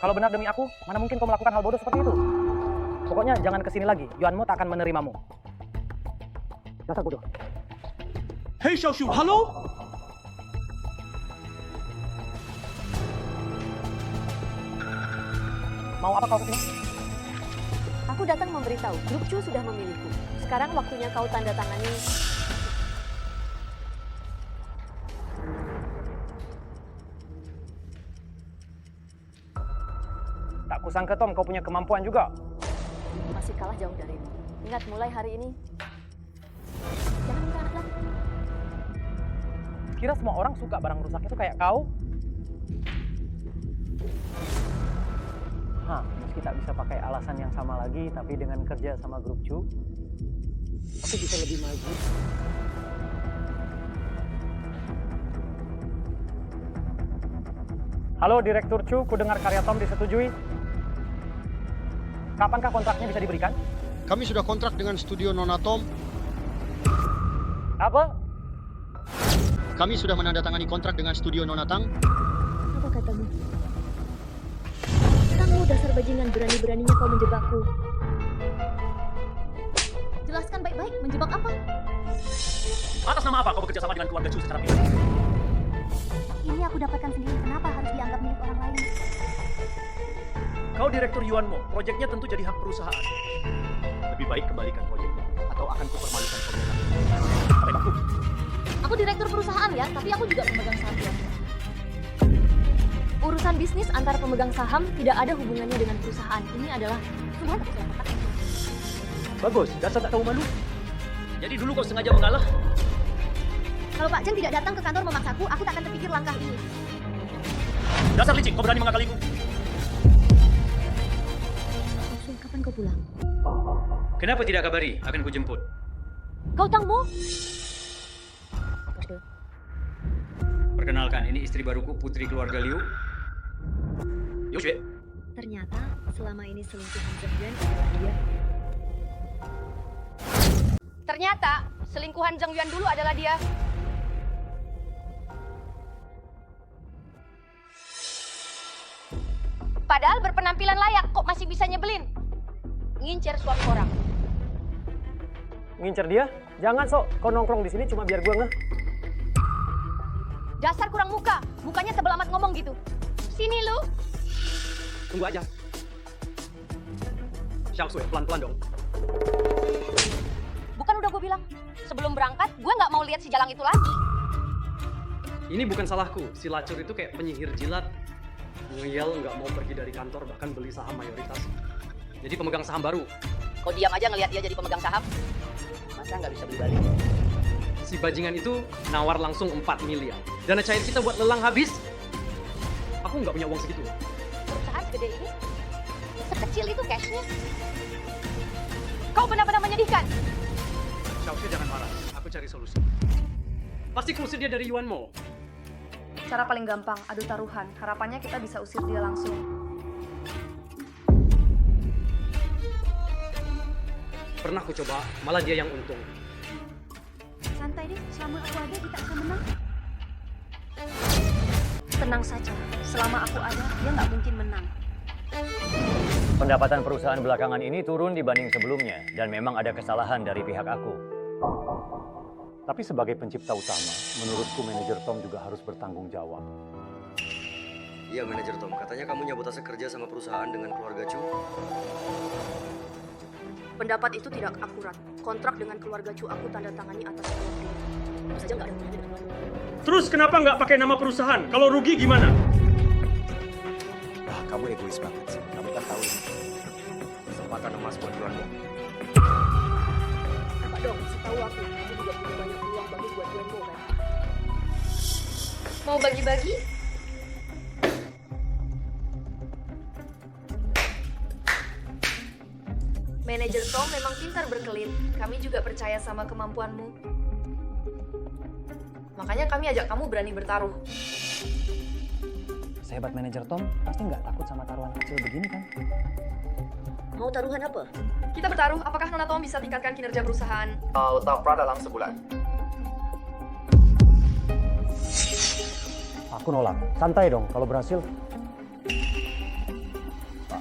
Kalau benar demi aku, mana mungkin kau melakukan hal bodoh seperti itu? Pokoknya jangan kesini lagi, Yuanmu tak akan menerimamu. Dasar bodoh. Hei Xiaoshu, halo? Mau apa kau kesini? Aku datang memberitahu, grup Chu sudah memilihku. Sekarang waktunya kau tanda tangani. Tak kusangka Tom, kau punya kemampuan juga. Masih kalah jauh darimu. Ingat, mulai hari ini, jangan minta anak lagi. Kira semua orang suka barang rusak itu kayak kau? Meski tak bisa pakai alasan yang sama lagi, tapi dengan kerja sama grup Chu, aku bisa lebih maju. Halo Direktur Chu, ku dengar karya Tom disetujui. Kapankah kontraknya bisa diberikan? Kami sudah kontrak dengan studio Nona Tom. Apa? Kami sudah menandatangani kontrak dengan studio Nona Tang. Apa katamu? Kamu dasar bajingan, berani-beraninya kau menjebakku. Jelaskan baik-baik, menjebak apa? Atas nama apa kau bekerja sama dengan keluarga Chu secara pribadi? Ini aku dapatkan sendiri, kenapa harus dianggap milik orang lain? Kau Direktur Yuanmo, proyeknya tentu jadi hak perusahaan. Lebih baik kembalikan proyeknya, atau akan kupermalukan proyeknya. Sampai baku. Aku direktur perusahaan ya, tapi aku juga pemegang saham ya. Urusan bisnis antar pemegang saham tidak ada hubungannya dengan perusahaan. Ini adalah Tuhan aku salah kata. Bagus, dasar tak tahu malu. Jadi dulu kau sengaja mengalah? Kalau Pak Jeng tidak datang ke kantor memaksaku, aku tak akan terpikir langkah ini. Dasar licik, kau berani mengakaliku. Maksud, kapan kau pulang? Kenapa tidak kabari? Akan kujemput. Kau tangmu? Perkenalkan, ini istri baruku, putri keluarga Liu. Yoshue. Ternyata selama ini selingkuhan Zhang Yuan adalah dia. Ternyata selingkuhan Zhang Yuan dulu adalah dia. Padahal berpenampilan layak, kok masih bisa nyebelin. Ngincer suami orang. Ngincer dia? Jangan sok, kau nongkrong di sini cuma biar gua ngeh. Dasar kurang muka, mukanya tebel amat ngomong gitu. Sini lu. Tunggu aja. Xiaosui, pelan-pelan dong. Bukan udah gue bilang, sebelum berangkat gue nggak mau lihat si Jalang itu lagi. Ini bukan salahku. Si Lacur itu kayak penyihir jilat. Ngeyel nggak mau pergi dari kantor, bahkan beli saham mayoritas. Jadi pemegang saham baru. Kau diam aja ngelihat dia jadi pemegang saham? Masa nggak bisa beli balik? Si bajingan itu nawar langsung 4 miliar. Dana cair kita buat lelang habis. Aku nggak punya uang segitu. Perusahaan segede ini, sekecil itu cashnya. Kau benar-benar menyedihkan. Xiaosui jangan marah. Aku cari solusi. Pasti kusir dia dari Yuan Mo. Cara paling gampang, adu taruhan. Harapannya kita bisa usir dia langsung. Pernah aku coba, malah dia yang untung. Santai deh, selama aku ada kita akan menang. Tenang saja, selama aku ada dia nggak mungkin menang. Pendapatan perusahaan belakangan ini turun dibanding sebelumnya, dan memang ada kesalahan dari pihak aku. Tapi sebagai pencipta utama, menurutku manajer Tom juga harus bertanggung jawab. Iya, manajer Tom. Katanya kamu nyabotase kerja sama perusahaan dengan keluarga Chu. Pendapat itu tidak akurat. Kontrak dengan keluarga Chu aku tanda tangani atas nama dia. Tentu saja nggak ada hubungannya dengan kamu. Terus kenapa nggak pakai nama perusahaan? Kalau rugi gimana? Wah, kamu egois banget sih. Kamu kan tahu ini. Kesempatan emas buat Yuan Mo. Pak Dong, setahu aku juga punya banyak peluang bagus buat Yuan Mo kan? Mau bagi-bagi? Manajer Tom memang pintar berkelit. Kami juga percaya sama kemampuanmu. Makanya kami ajak kamu berani bertaruh. Sehebat manajer Tom, pasti nggak takut sama taruhan kecil begini kan? Mau taruhan apa? Kita bertaruh, apakah Nona Tom bisa tingkatkan kinerja perusahaan? Utang dalam sebulan. Aku nolak. Santai dong, kalau berhasil.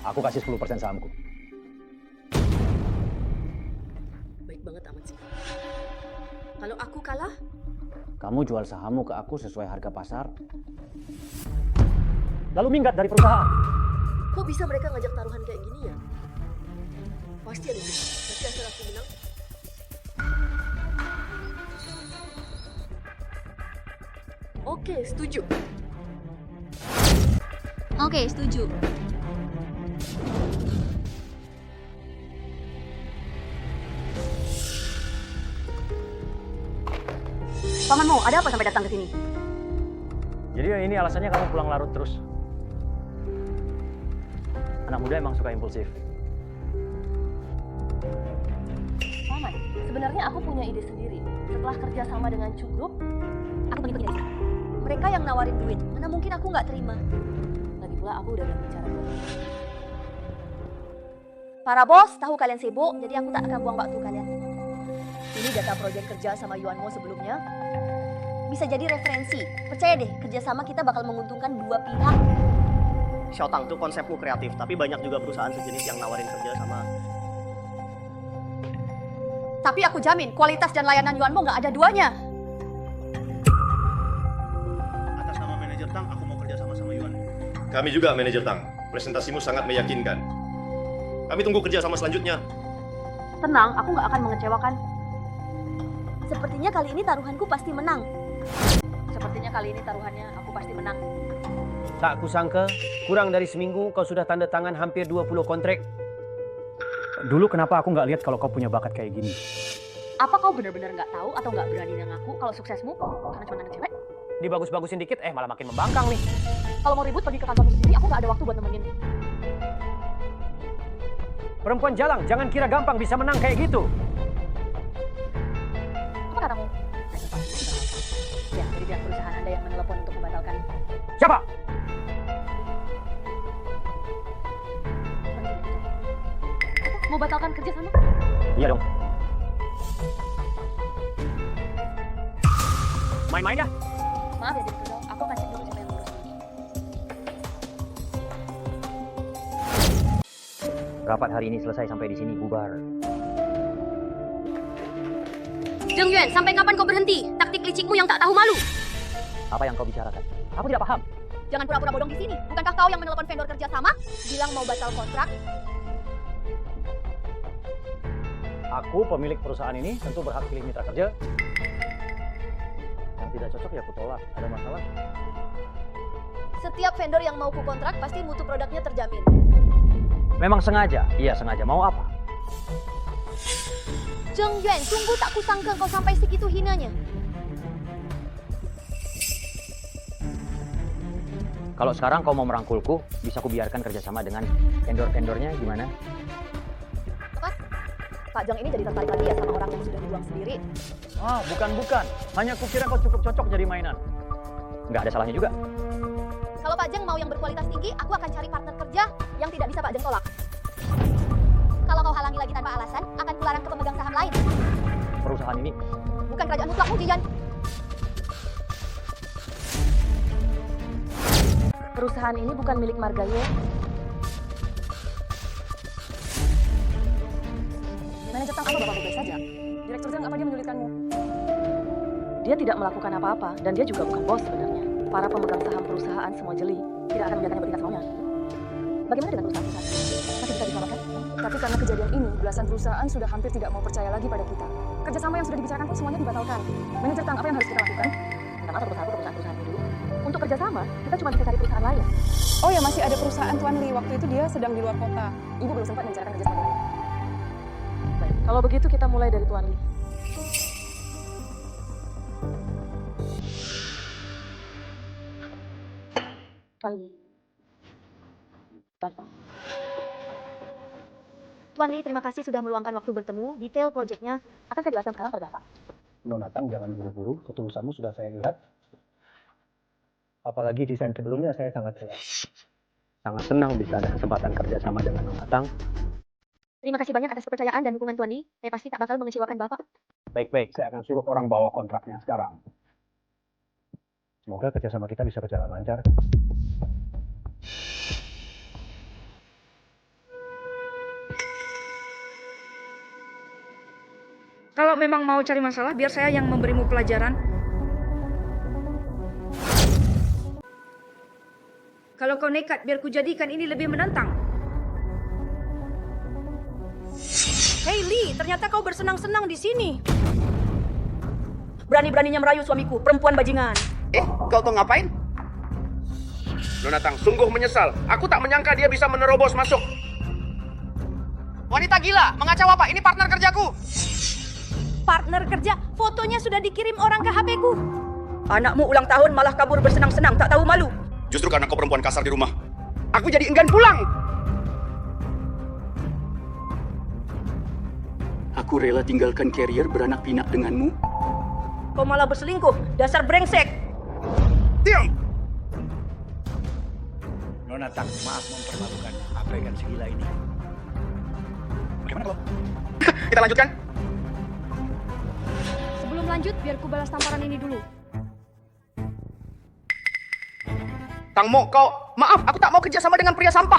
Aku kasih 10% sahamku. Baik banget amat sih. Kalau aku kalah? Kamu jual sahammu ke aku sesuai harga pasar. Lalu minggat dari perusahaan. Kok bisa mereka ngajak taruhan kayak gini ya? Pasti ada yang nanti asal aku menang. Oke, setuju. Oke, setuju. Pamanmu, ada apa sampai datang ke sini? Jadi ini alasannya kamu pulang larut terus. Anak muda emang suka impulsif. Paman, sebenarnya aku punya ide sendiri. Setelah kerja sama dengan Chu Group, aku mengikuti dia. Mereka yang nawarin duit, mana mungkin aku nggak terima. Lagi pula aku udah berbicara. Para bos, tahu kalian sibuk, jadi aku tak akan buang waktu kalian. Ini data proyek kerja sama Yuan Mo sebelumnya. Bisa jadi referensi. Percaya deh, kerjasama kita bakal menguntungkan dua pihak. Xiaotang tuh konsepmu kreatif, tapi banyak juga perusahaan sejenis yang nawarin kerja sama. Tapi aku jamin, kualitas dan layanan Yuan Mo nggak ada duanya. Atas nama manajer Tang, aku mau kerja sama Yuan Mo. Kami juga, manajer Tang. Presentasimu sangat meyakinkan. Kami tunggu kerja sama selanjutnya. Tenang, aku nggak akan mengecewakan. Sepertinya kali ini taruhanku pasti menang. Sepertinya kali ini taruhannya aku pasti menang. Tak kusangka, kurang dari seminggu kau sudah tanda tangan hampir 20 kontrak. Dulu kenapa aku nggak lihat kalau kau punya bakat kayak gini? Apa kau benar-benar nggak tahu atau nggak berani ngaku kalau suksesmu karena cuma anak cewek? Dibagus-bagusin dikit, malah makin membangkang nih. Kalau mau ribut pergi ke kantormu sendiri, aku nggak ada waktu buat nemenin. Perempuan jalang, jangan kira gampang bisa menang kayak gitu. Apa katamu? Ya, dari pihak perusahaan Anda yang menelepon untuk membatalkan. Siapa? Mau batalkan kerja sama? Iya dong. Main-main ya? Maaf ya, Direktur, aku akan cek dulu siapa yang ngurus ini. Rapat hari ini selesai, sampai di sini bubar. Zheng Yuan, sampai kapan kau berhenti? Taktik licikmu yang tak tahu malu. Apa yang kau bicarakan? Aku tidak paham. Jangan pura-pura bodong di sini. Bukankah kau yang menelpon vendor kerja sama? Bilang mau batal kontrak? Aku pemilik perusahaan ini tentu berhak pilih mitra kerja. Yang tidak cocok ya aku tolak. Ada masalah? Setiap vendor yang mau ku kontrak pasti mutu produknya terjamin. Memang sengaja? Iya sengaja. Mau apa? Zheng Yuan, sungguh tak kusangka kau sampai segitu hinanya. Kalau sekarang kau mau merangkulku, bisa kubiarkan kerjasama dengan vendor-vendornya gimana? Apa? Pak Zheng ini jadi tertarik lagi ya sama orang yang sudah dibuang sendiri. Ah, bukan. Hanya kukira kau cukup cocok jadi mainan. Nggak ada salahnya juga. Kalau Pak Zheng mau yang berkualitas tinggi, aku akan cari partner kerja yang tidak bisa Pak Zheng tolak. Kalau kau halangi lagi tanpa alasan, akan kularang ke pemegang saham lain. Perusahaan ini Bukan kerajaan mutlakmu, Jijan. Perusahaan ini bukan milik Margayo. Manajer Tang, apa Bapak baik saja? Direktur Zheng, apa dia menyulitkanmu? Dia tidak melakukan apa-apa, dan dia juga bukan bos sebenarnya. Para pemegang saham perusahaan semua jeli, tidak akan membiarkannya bertingkat semaunya. Bagaimana dengan perusahaan-perusahaan? Masih bisa diselamatkan? Tapi karena kejadian ini, belasan perusahaan sudah hampir tidak mau percaya lagi pada kita. Kerjasama yang sudah dibicarakan pun semuanya dibatalkan. Manajer Tang, apa yang harus kita lakukan? Minta maaf perusahaan ke perusahaan-perusahaan dulu. Untuk kerjasama, kita cuma bisa cari perusahaan lain. Oh ya, masih ada perusahaan Tuan Li. Waktu itu dia sedang di luar kota. Ibu belum sempat membicarakan kerjasama dengan dia. Baik, kalau begitu kita mulai dari Tuan Li. Tuan Li, terima kasih sudah meluangkan waktu bertemu. Detail proyeknya akan saya jelaskan sekarang pada Bapak. Nona Tang, jangan buru-buru. Ketulusanmu sudah saya lihat. Apalagi desain sebelumnya saya sangat senang bisa ada kesempatan kerja sama dengan Nona Tang. Terima kasih banyak atas kepercayaan dan dukungan Tuan Li. Saya pasti tak bakal mengecewakan Bapak. Baik-baik, saya akan suruh orang bawa kontraknya sekarang. Semoga kerjasama kita bisa berjalan lancar. Kalau memang mau cari masalah, biar saya yang memberimu pelajaran. Kalau kau nekat, biar ku jadikan ini lebih menantang. Hei Lee, ternyata kau bersenang-senang di sini. Berani-beraninya merayu suamiku, perempuan bajingan. Kau tuh ngapain? Nona Tang sungguh menyesal. Aku tak menyangka dia bisa menerobos masuk. Wanita gila, mengacau apa? Ini partner kerjaku. Partner kerja, fotonya sudah dikirim orang ke HP-ku. Anakmu ulang tahun malah kabur bersenang-senang, tak tahu malu. Justru karena kau perempuan kasar di rumah, aku jadi enggan pulang. Aku rela tinggalkan carrier beranak pinak denganmu. Kau malah berselingkuh, dasar brengsek. Diam! Nona Tang, maaf mempermalukan abaikan segila ini. Bagaimana kalau kita lanjutkan? Sebelum lanjut, biar ku balas tamparan ini dulu. Tang Mo, maaf, aku tak mau kerja sama dengan pria sampah.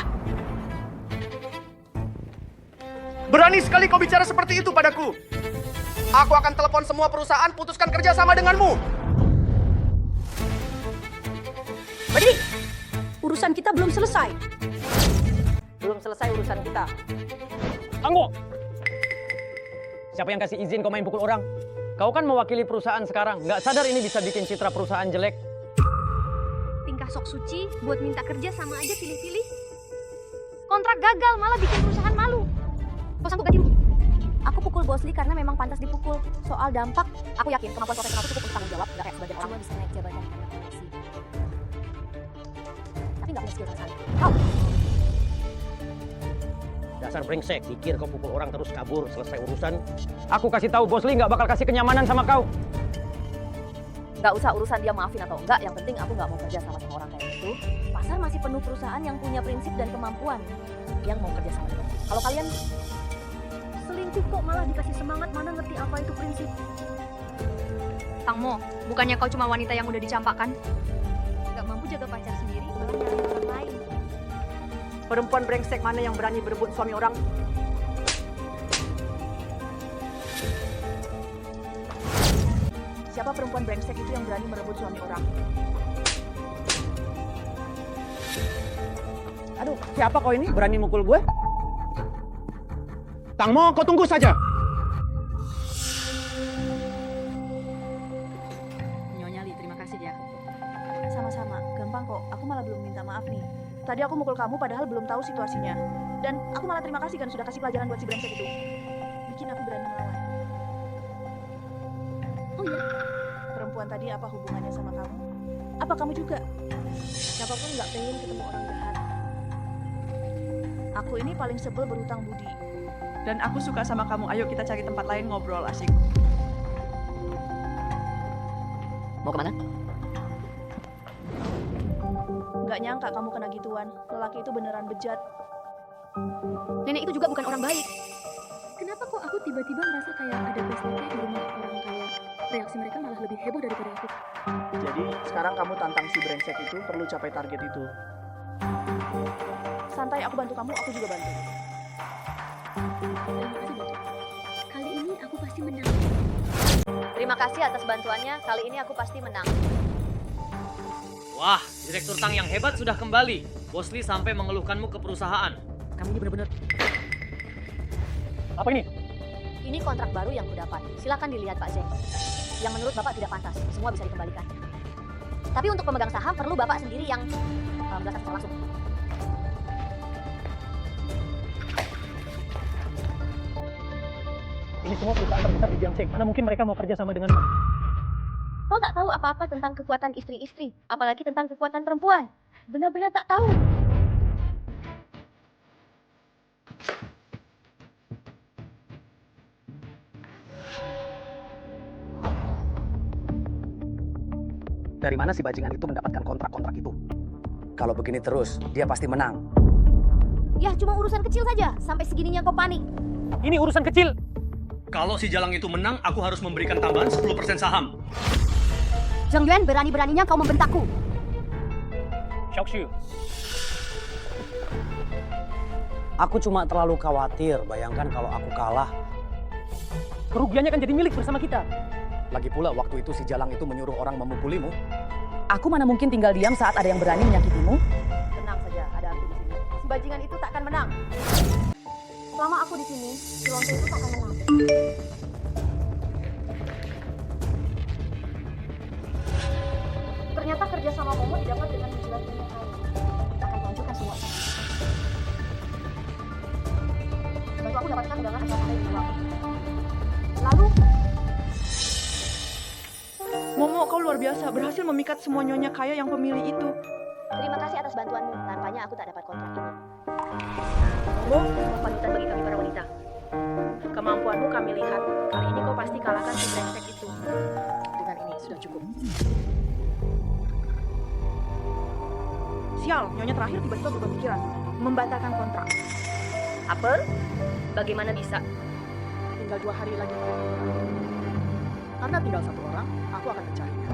Berani sekali kau bicara seperti itu padaku. Aku akan telepon semua perusahaan, putuskan kerja sama denganmu. Berdiri! Urusan kita belum selesai. Belum selesai urusan kita. Tangguh! Siapa yang kasih izin kau main pukul orang? Kau kan mewakili perusahaan sekarang. Nggak sadar ini bisa bikin citra perusahaan jelek? Tingkah sok suci, buat minta kerja sama aja pilih-pilih. Kontrak gagal, malah bikin perusahaan malu. Kau sanggup ganti rugi? Aku pukul Bos Lee karena memang pantas dipukul. Soal dampak, aku yakin kemampuan profesionalku cukup untuk tanggung jawab, nggak kayak sebagian orang. Cuma bisa naik jabatan. skill sama sekali. Dasar brengsek, pikir kau pukul orang terus kabur, selesai urusan. Aku kasih tahu Bos Lee nggak bakal kasih kenyamanan sama kau. Nggak usah urusan dia maafin atau enggak, yang penting aku nggak mau kerja sama orang kayak gitu. Pasar masih penuh perusahaan yang punya prinsip dan kemampuan yang mau kerja sama dengan. Kalau kalian Selingkuh kok malah dikasih semangat, mana ngerti apa itu prinsip. Tangmo, bukannya kau cuma wanita yang udah dicampakkan? Gak mampu jaga pacar sendiri, malah nyari orang lain. Perempuan brengsek mana yang berani berebut suami orang? Siapa perempuan brengsek itu yang berani merebut suami orang? Aduh, siapa kau ini berani mukul gue? Tangmo, kau tunggu saja. Nyonya Li, terima kasih ya. Sama-sama, gampang kok. Aku malah belum minta maaf nih. Tadi aku mukul kamu padahal belum tahu situasinya. Dan aku malah terima kasih kan sudah kasih pelajaran buat si brengsek itu. Bikin aku berani melawan. Oh iya, perempuan tadi apa hubungannya sama kamu? Apa kamu juga? Siapapun nggak pengen ketemu orang jahat. Aku ini paling sebel berutang budi. Dan aku suka sama kamu. Ayo kita cari tempat lain ngobrol asik. Mau kemana? Nggak nyangka kamu kena gituan. Lelaki itu beneran bejat. Nenek itu juga bukan orang baik. Kenapa kok aku tiba-tiba merasa kayak ada pesta di rumah orang kaya? Reaksi mereka malah lebih heboh daripada aku. Jadi sekarang kamu tantang si brengsek itu perlu capai target itu. Santai, aku bantu kamu, aku juga bantu. Terima kasih, Datuk. Kali ini aku pasti menang. Terima kasih atas bantuannya, kali ini aku pasti menang. Wah, Direktur Tang yang hebat sudah kembali. Bos Lee sampai mengeluhkanmu ke perusahaan. Kamu ini benar-benar... Apa ini? Ini kontrak baru yang kudapat. Silakan dilihat Pak Zeng. Yang menurut Bapak tidak pantas, semua bisa dikembalikan. Tapi untuk pemegang saham perlu Bapak sendiri yang menjelaskan secara langsung. Ini semua perusahaan terbesar di Jiangxing. Mana mungkin mereka mau kerja sama dengan... Kau tak tahu apa-apa tentang kekuatan istri-istri, apalagi tentang kekuatan perempuan. Benar-benar tak tahu. Dari mana si bajingan itu mendapatkan kontrak-kontrak itu? Kalau begini terus, dia pasti menang. Ya, cuma urusan kecil saja. Sampai segininya kau panik. Ini urusan kecil. Kalau si Jalang itu menang, aku harus memberikan tambahan 10% saham. Zheng Yuan, berani-beraninya kau membentakku. Xiaoxu. Aku cuma terlalu khawatir, bayangkan kalau aku kalah. Kerugiannya kan jadi milik bersama kita. Lagi pula waktu itu si Jalang itu menyuruh orang memukulimu. Aku mana mungkin tinggal diam saat ada yang berani menyakitimu? Tenang saja, ada aku di sini. Si bajingan itu takkan menang. Selama aku di sini, si Lonto itu takkan menang. Ternyata kerja sama Momo didapat dengan menjelajahnya kau. Kita akan lanjutkan semua. Bantu aku dapatkan undangan asal pakai di luar. Lalu Momo, kau luar biasa, berhasil memikat semua nyonya kaya yang pemilih itu. Terima kasih atas bantuanmu. Tanpanya aku tak dapat kontrak ini. Momo, panutan bagi kami para wanita. Kemampuanmu kami lihat. Kali ini kau pasti kalahkan si brengsek itu. Dengan ini sudah cukup. Sial, nyonya terakhir tiba-tiba berubah pikiran. Membatalkan kontrak. Apa? Bagaimana bisa? Tinggal 2 hari lagi. Karena tinggal 1 orang, aku akan mencarinya.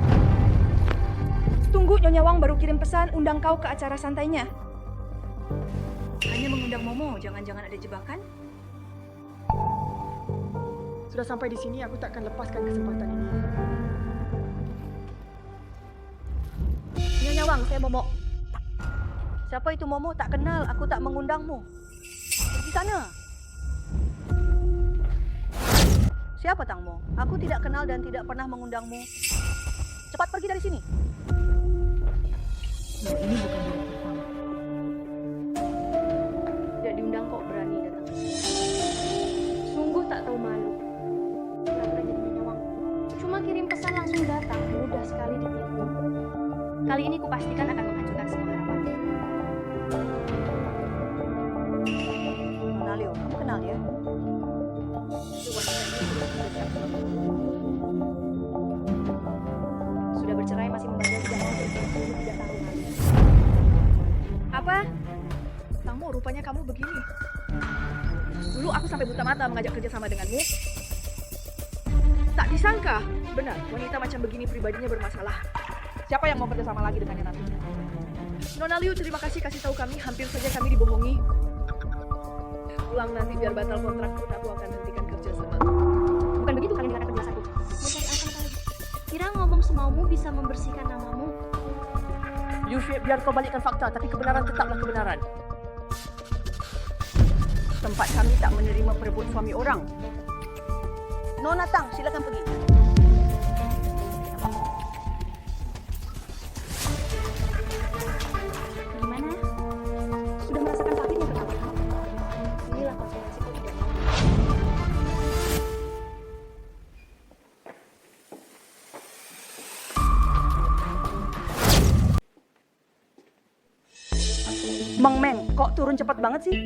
Tunggu, Nyonya Wang baru kirim pesan undang kau ke acara santainya. Hanya mengundang Momo, jangan-jangan ada jebakan? Sudah sampai di sini, aku tak akan lepaskan kesempatan ini. Nyonya Wang, saya Momo. Siapa itu Momo? Tak kenal, aku tak mengundangmu. Pergi sana. Siapa Tangmo? Aku tidak kenal dan tidak pernah mengundangmu. Cepat pergi dari sini. Ini bukan hari pertama. Tidak diundang kok berani datang ke sini. Sungguh tak tahu malu. Pura-pura jadi Nyonya Wang. Cuma kirim pesan langsung datang, mudah sekali ditipu. Kali ini kupastikan akan menghancurkan semua harapanmu. rupanya kamu begini. Dulu aku sampai buta mata mengajak kerjasama denganmu. Tak disangka, benar, wanita macam begini pribadinya bermasalah. Siapa yang mau kerjasama lagi dengannya nanti? Nona Liu, terima kasih kasih tahu kami, hampir saja kami dibohongi. Pulang nanti biar batal kontrak pun aku akan hentikan kerja sama. Bukan begitu kalian dikatakan kerja satu. Mencari alasan apa lagi? Kira ngomong semaumu bisa membersihkan namamu. Liu Xue, biar kau balikkan fakta, tapi kebenaran tetaplah kebenaran. Tempat kami tak menerima perebut suami orang. Nona Tang, silakan pergi. Gimana? Sudah merasakan sakitnya pertama? Inilah konsekuensi kau tidak mau. Meng Meng, kok turun cepat banget sih?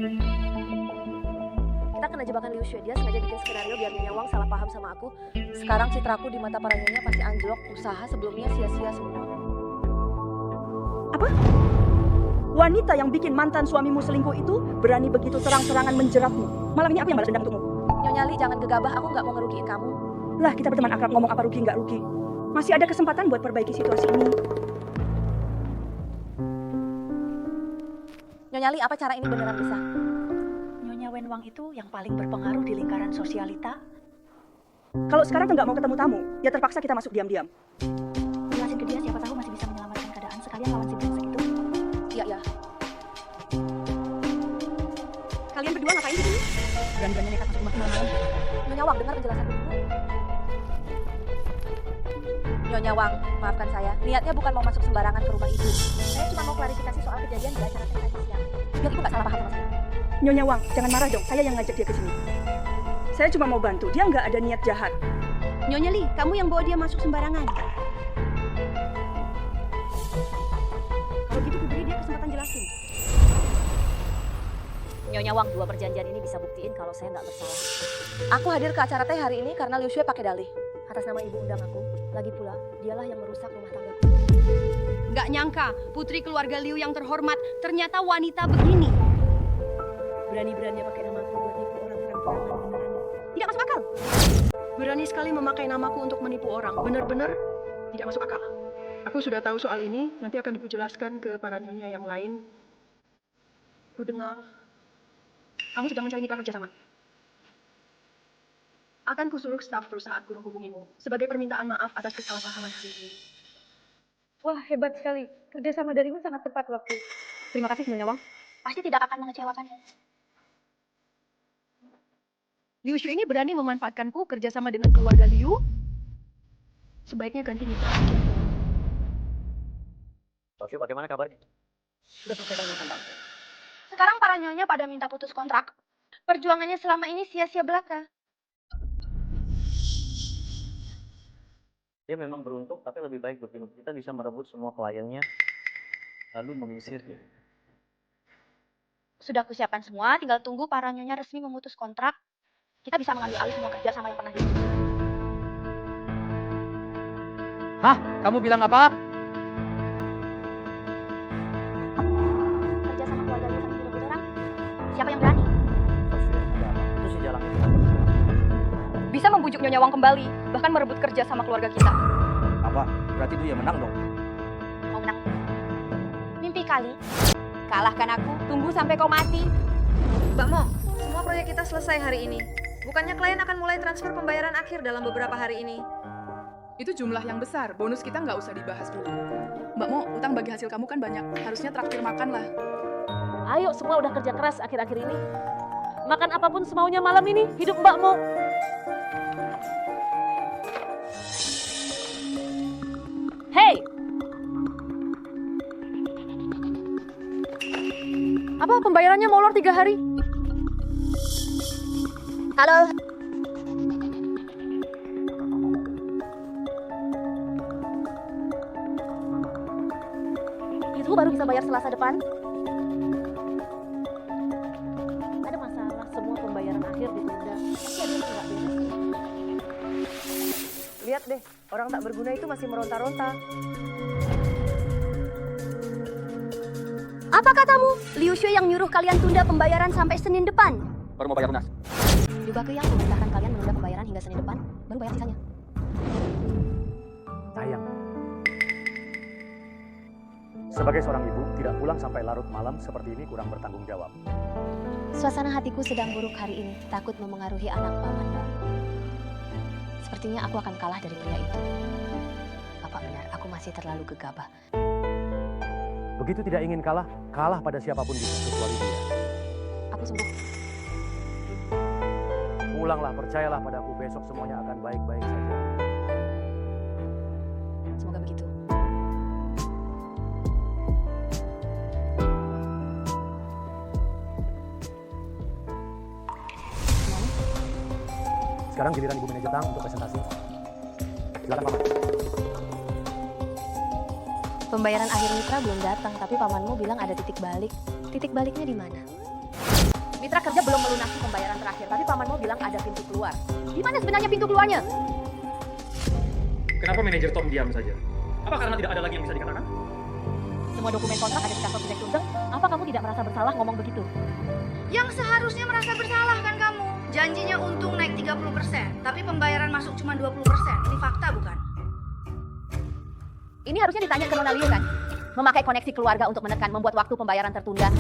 Kita kena jebakan Liu Xue, dia sengaja bikin skenario biar Nyonya Wang salah paham sama aku. Sekarang citraku di mata para nyonya pasti anjlok, usaha sebelumnya sia-sia semua. Apa? Wanita yang bikin mantan suamimu selingkuh itu berani begitu terang-terangan menjeratmu. Malam ini aku yang balas dendam untukmu. Nyonya Li, jangan gegabah, aku nggak mau ngerugiin kamu. Lah, kita berteman akrab, ngomong apa rugi nggak rugi. Masih ada kesempatan buat perbaiki situasi ini. Nyonya Li, apa cara ini beneran bisa? Nyonya Wen Wang itu yang paling berpengaruh di lingkaran sosialita. Kalau sekarang nggak mau ketemu tamu, ya terpaksa kita masuk diam-diam. Jelasin ke dia, siapa tahu masih bisa menyelamatkan keadaan sekalian lawan si brengsek itu. Iya, iya. Kalian berdua ngapain di sini? Berani-berani nekat masuk rumah malam-malam. Nyonya Wang, dengar penjelasan dulu. Nyonya Wang, maafkan saya. Niatnya bukan mau masuk sembarangan ke rumah ibu. Saya cuma mau klarifikasi soal kejadian di acara tadi siang. Biar ibu nggak salah paham sama saya. Nyonya Wang, jangan marah dong. Saya yang ngajak dia ke sini. Saya cuma mau bantu. Dia nggak ada niat jahat. Nyonya Li, kamu yang bawa dia masuk sembarangan. Kalau gitu ku beri dia kesempatan jelasin. Nyonya Wang, dua perjanjian ini bisa buktiin kalau saya nggak bersalah. Aku hadir ke acara teh hari ini karena Liu Xue pakai dalih. Atas nama ibu undang aku. Lagi pula, dialah yang merusak rumah tanggaku. Nggak nyangka, putri keluarga Liu yang terhormat ternyata wanita begini. Berani-beraninya pakai namaku buat nipu orang terang-terangan beneran. Tidak masuk akal. Berani sekali memakai namaku untuk menipu orang. Benar-benar tidak masuk akal. Aku sudah tahu soal ini, nanti akan dijelaskan ke para nyonya yang lain. Ku dengar kamu sedang mencari mitra kerjasama. Akan kusuruh staf perusahaanku menghubungimu sebagai permintaan maaf atas kesalahpahaman hari ini. Wah, hebat sekali. Kerjasama darimu sangat tepat waktu. Terima kasih, Nyonya Wang. Pasti tidak akan mengecewakan. Liu Xue ini berani memanfaatkanku kerjasama dengan keluarga Liu. Sebaiknya ganti mitra kerja. Oke, bagaimana kabarnya? Sudah selesai tanya tentang. Sekarang para nyonya pada minta putus kontrak. Perjuangannya selama ini sia-sia belaka. Dia memang beruntung, tapi lebih baik begini. Kita bisa merebut semua kliennya, lalu mengisir dia. Sudah aku siapkan semua, tinggal tunggu para nyonya resmi memutus kontrak. Kita bisa mengambil alih semua kerja sama yang pernah dilakukan. Hah? Kamu bilang apa? Kerja sama keluarga Liu sama keluarga orang. Siapa yang berani? Itu si jalan itu. Bisa membujuk Nyonya Wang kembali, bahkan merebut kerja sama keluarga kita. Apa? Berarti dia menang dong? Mau menang? Mimpi kali. Kalahkan aku, tunggu sampai kau mati. Mbak Mo, semua proyek kita selesai hari ini. Bukannya klien akan mulai transfer pembayaran akhir dalam beberapa hari ini. Itu jumlah yang besar, bonus kita nggak usah dibahas dulu. Mbak Mo, utang bagi hasil kamu kan banyak, harusnya traktir makan lah. Ayo, semua udah kerja keras akhir-akhir ini. Makan apapun semaunya malam ini, hidup Mbak Mo. Hey! Apa pembayarannya molor 3 hari? Halo. Itu baru bisa bayar Selasa depan. Ada masalah, semua pembayaran akhir ditunda. Pasti ada yang nggak beres. Lihat deh, orang tak berguna itu masih meronta-ronta. Apa katamu? Liu Shui yang nyuruh kalian tunda pembayaran sampai Senin depan. Baru mau bayar lunas. Yubaku yang memerintahkan kalian menunda pembayaran hingga Senin depan, baru bayar sisanya. Sayang. Sebagai seorang ibu, tidak pulang sampai larut malam seperti ini kurang bertanggung jawab. Suasana hatiku sedang buruk hari ini, takut memengaruhi anak pamanmu. Sepertinya aku akan kalah dari pria itu. Bapak benar, aku masih terlalu gegabah. Begitu tidak ingin kalah, kalah pada siapapun bisa kecuali dia. Aku sembuh. Pulanglah, percayalah padaku, besok semuanya akan baik-baik saja. Semoga begitu. Sekarang giliran Ibu Manajer Tang untuk presentasi. Silakan Paman. Pembayaran akhir mitra belum datang, tapi pamanmu bilang ada titik balik. Titik baliknya di mana? Mitra kerja belum melunasi pembayaran terakhir, tapi pamanmu bilang ada pintu keluar. Di mana sebenarnya pintu keluarnya? Kenapa manajer Tom diam saja? Apa karena tidak ada lagi yang bisa dikatakan? Semua dokumen kontrak ada di kantor Direktur Zeng. Apa kamu tidak merasa bersalah ngomong begitu? Yang seharusnya merasa bersalah kan kamu? Janjinya untung naik 30%, tapi pembayaran masuk cuma 20%. Ini fakta bukan? Ini harusnya ditanya ke Nona Liu kan? Memakai koneksi keluarga untuk menekan, membuat waktu pembayaran tertunda.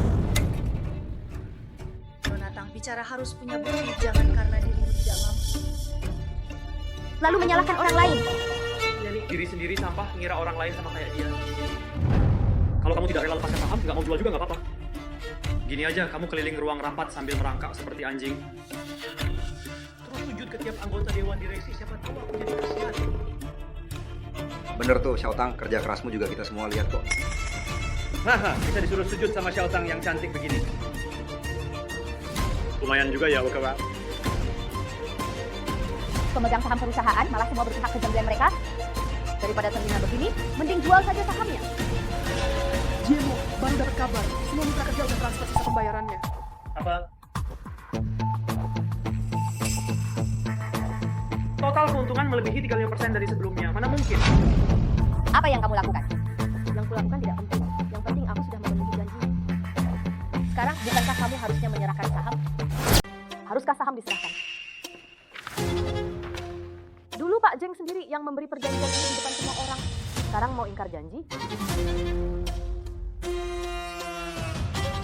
Donatang, bicara harus punya bukti, jangan karena dirimu tidak mampu. Lalu menyalahkan orang lain. Diri sendiri sampah, ngira orang lain sama kayak dia. Kalau kamu tidak rela lepaskan saham, nggak mau jual juga nggak apa-apa. Gini aja, kamu keliling ruang rapat sambil merangkak seperti anjing. Terus sujud ke tiap anggota dewan direksi, siapa tahu aku jadi kasihan. Bener tuh, Xiaotang, kerja kerasmu juga kita semua lihat kok. Haha, bisa disuruh sujud sama Xiaotang yang cantik begini. Lumayan juga ya, Wakawa. Pemegang saham perusahaan malah semua berpihak ke jamblaan mereka. Daripada terhina begini, mending jual saja sahamnya. GMO, baru dapat kabar. Semua mitra kerja udah transfer sisa pembayarannya. Apa? Total keuntungan melebihi 35% dari sebelumnya. Mana mungkin? Apa yang kamu lakukan? Yang kulakukan tidak penting. Yang penting aku sudah memenuhi janji. Sekarang bukankah kamu harusnya menyerahkan saham? Haruskah saham diserahkan? Dulu Pak Zeng sendiri yang memberi perjanjian ini di depan semua orang. Sekarang mau ingkar janji?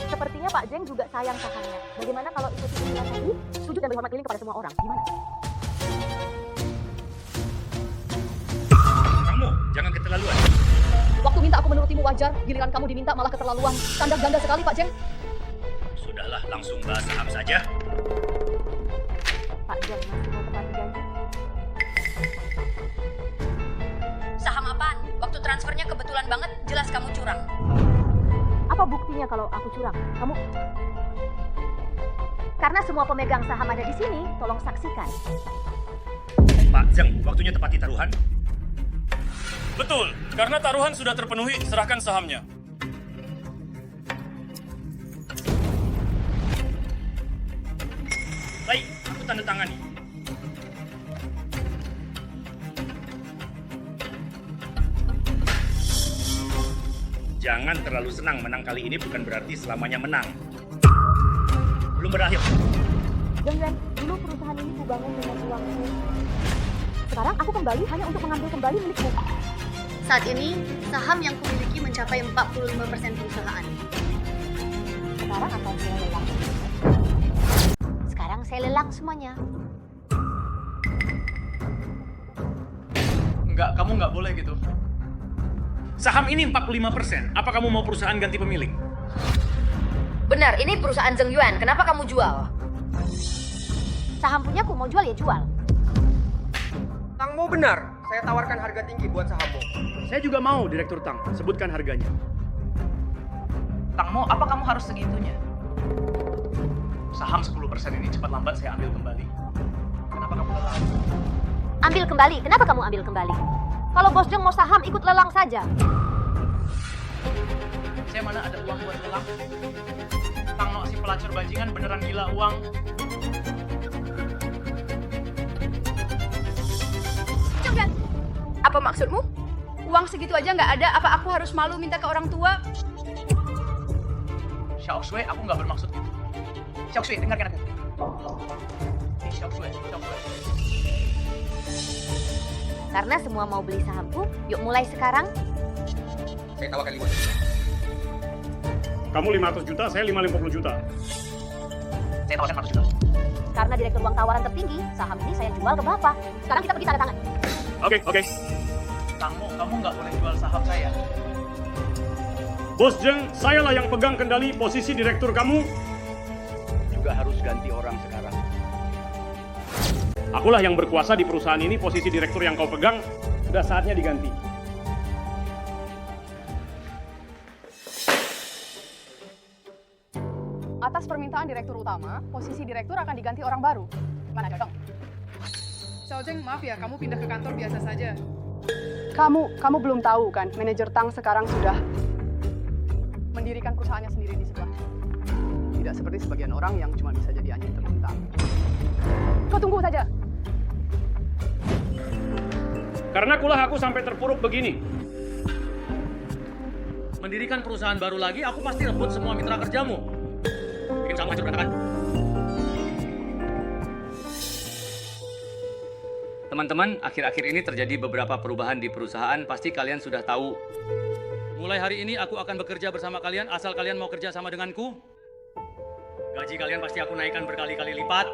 Sepertinya Pak Zeng juga sayang sahamnya. Bagaimana kalau ikuti keinginan tadi, sujud dan berhormat keliling kepada semua orang? Gimana? Kamu, jangan keterlaluan. Waktu minta aku menurutimu wajar, giliran kamu diminta malah keterlaluan. Tanda ganda sekali Pak Zeng. Sudahlah, langsung bahas saham saja. Pak Zeng masih mau tepati janji. Saham apaan? Waktu transfernya kebetulan banget, jelas kamu curang. Apa buktinya kalau aku curang? Kamu... Karena semua pemegang saham ada di sini, tolong saksikan. Pak Zeng, waktunya tepati taruhan. Betul, karena taruhan sudah terpenuhi, serahkan sahamnya. Baik, aku tanda tangani. Jangan terlalu senang, menang kali ini bukan berarti selamanya menang. Belum berakhir. Jangan, dulu perusahaan ini kubangun dengan uangku. Sekarang aku kembali hanya untuk mengambil kembali milikku. Saat ini, saham yang kumiliki mencapai 45% perusahaan. Sekarang akan saya lelang. Sekarang saya lelang semuanya. Enggak, kamu nggak boleh gitu. Saham ini 45%. Apa kamu mau perusahaan ganti pemilik? Benar, ini perusahaan Zeng Yuan. Kenapa kamu jual? Saham punyaku, mau jual ya jual. Tangmu benar, saya tawarkan harga tinggi buat sahammu. Saya juga mau, Direktur Tang. Sebutkan harganya. Tangmu, apa kamu harus segitunya? Saham 10% ini cepat lambat saya ambil kembali. Kenapa kamu lelang? Ambil kembali, kenapa kamu ambil kembali? Kalau Bos Zeng mau saham, ikut lelang saja. Saya mana ada uang buat lelang? Tangmo si pelacur bajingan beneran gila uang. Jangan. Apa maksudmu? Uang segitu aja nggak ada, apa aku harus malu minta ke orang tua? Xiao Shui, aku nggak bermaksud gitu. Xiao Shui, dengarkan aku. Xiao Shui. Karena semua mau beli sahamku, yuk mulai sekarang. Saya tawarkan 5 juta. Kamu 500 juta, saya 50 juta. Saya tawarkan 400 juta. Karena direktur uang tawaran tertinggi, saham ini saya jual ke Bapak. Sekarang kita pergi tanda tangan. Oke. Tangmo, kamu nggak boleh jual saham saya. Bos Zheng, sayalah yang pegang kendali posisi direktur kamu. Juga harus ganti orang sekarang. Akulah yang berkuasa di perusahaan ini, posisi direktur yang kau pegang, sudah saatnya diganti. Atas permintaan direktur utama, posisi direktur akan diganti orang baru. Mana Dodong? Xiao Zheng, maaf ya, kamu pindah ke kantor biasa saja. Kamu belum tahu kan, manajer Tang sekarang sudah mendirikan perusahaannya sendiri di sebelah. Tidak seperti sebagian orang yang cuma bisa jadi anjing terluntar. Kau tunggu saja. Karena kulah aku sampai terpuruk begini. Mendirikan perusahaan baru lagi, aku pasti rebut semua mitra kerjamu. Bikin sama hancur berantakan. Teman-teman, akhir-akhir ini terjadi beberapa perubahan di perusahaan, pasti kalian sudah tahu. Mulai hari ini aku akan bekerja bersama kalian, asal kalian mau kerja sama denganku. Gaji kalian pasti aku naikkan berkali-kali lipat.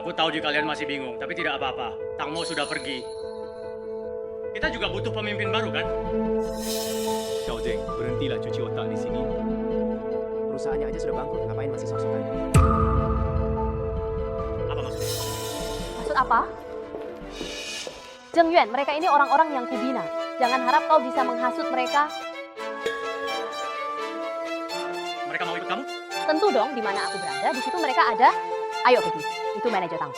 Aku tahu jika kalian masih bingung, tapi tidak apa-apa. Tangmo sudah pergi. Kita juga butuh pemimpin baru, kan? Xiao Zheng, berhentilah cuci otak di sini. Perusahaannya aja sudah bangkrut, ngapain masih sok-sokan? Apa maksudnya? Maksud apa? Zheng Yuan, mereka ini orang-orang yang kubina. Jangan harap kau bisa menghasut mereka. Mereka mau ikut kamu? Tentu dong, di mana aku berada, di situ mereka ada. Ayo pergi, itu manajer Tang.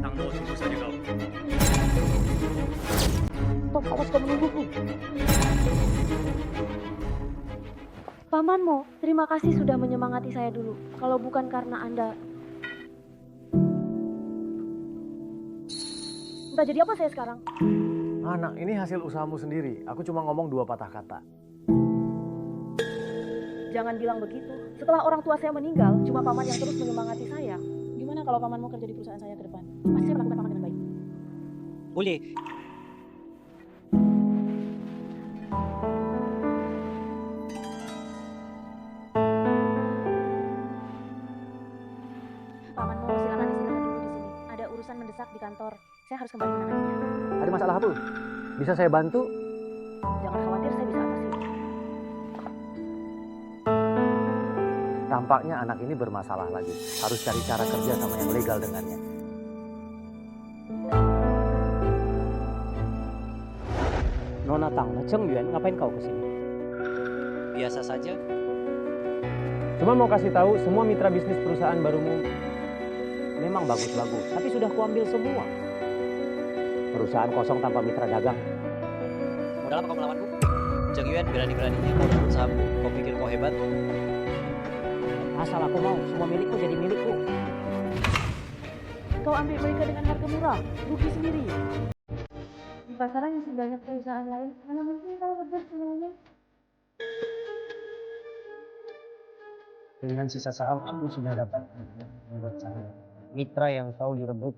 Tangmo, tunggu saja kau. Tom, awas kau menungguku. Pamanmu, terima kasih sudah menyemangati saya dulu. Kalau bukan karena Anda... Entah jadi apa saya sekarang? Anak, ini hasil usahamu sendiri. Aku cuma ngomong 2 patah kata. Jangan bilang begitu. Setelah orang tua saya meninggal, cuma paman yang terus menyemangati saya. Gimana kalau paman mau kerja di perusahaan saya ke depan? Pasti saya melakukan paman dengan baik. Boleh. Paman mau silakan istirahat dulu di sini. Ada urusan mendesak di kantor. Saya harus kembali menanganinya. Ada masalah apa? Bisa saya bantu? Jangan khawatir, saya bisa atasi. Tampaknya anak ini bermasalah lagi. Harus cari cara kerja sama yang legal dengannya. Nona Tang, Zheng Yuan, ngapain kau kesini? Biasa saja. Cuma mau kasih tahu, semua mitra bisnis perusahaan barumu memang bagus-bagus, tapi sudah kuambil semua. Perusahaan kosong tanpa mitra dagang. Mau dalam kau melawanku? Zheng Yuan, berani-beraninya kau rebut sahamku. Kau pikir kau hebat? Asal aku mau, semua milikku jadi milikku. Kau ambil mereka dengan harga murah, rugi sendiri. Di pasaran yang sebanyak perusahaan lain, mana mungkin kau rebut semuanya? Dengan sisa saham aku sudah dapat membuat saham. Mitra yang tahu direbut.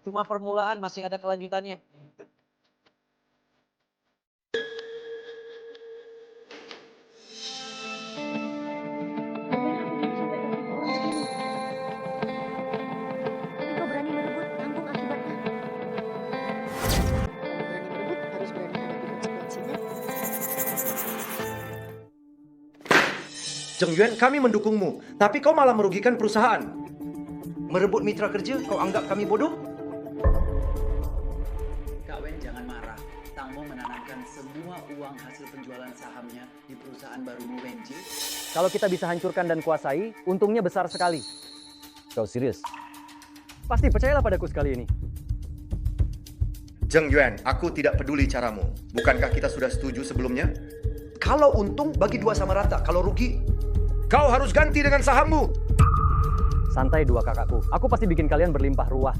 Cuma permulaan, masih ada kelanjutannya. Tapi kau berani merebut, tanggung akibatnya. Kalau berani merebut, harus berani hadapi konsekuensinya. Zheng Yuan, kami mendukungmu, tapi kau malah merugikan perusahaan. Merebut mitra kerja, kau anggap kami bodoh? Kak Wen, jangan marah. Tangmo menanamkan semua uang hasil penjualan sahamnya di perusahaan baru Wenji. Kalau kita bisa hancurkan dan kuasai, untungnya besar sekali. Kau serius? Pasti percayalah padaku sekali ini. Zheng Yuan, aku tidak peduli caramu. Bukankah kita sudah setuju sebelumnya? Kalau untung bagi dua sama rata. Kalau rugi, kau harus ganti dengan sahammu. Santai dua kakakku. Aku pasti bikin kalian berlimpah ruah.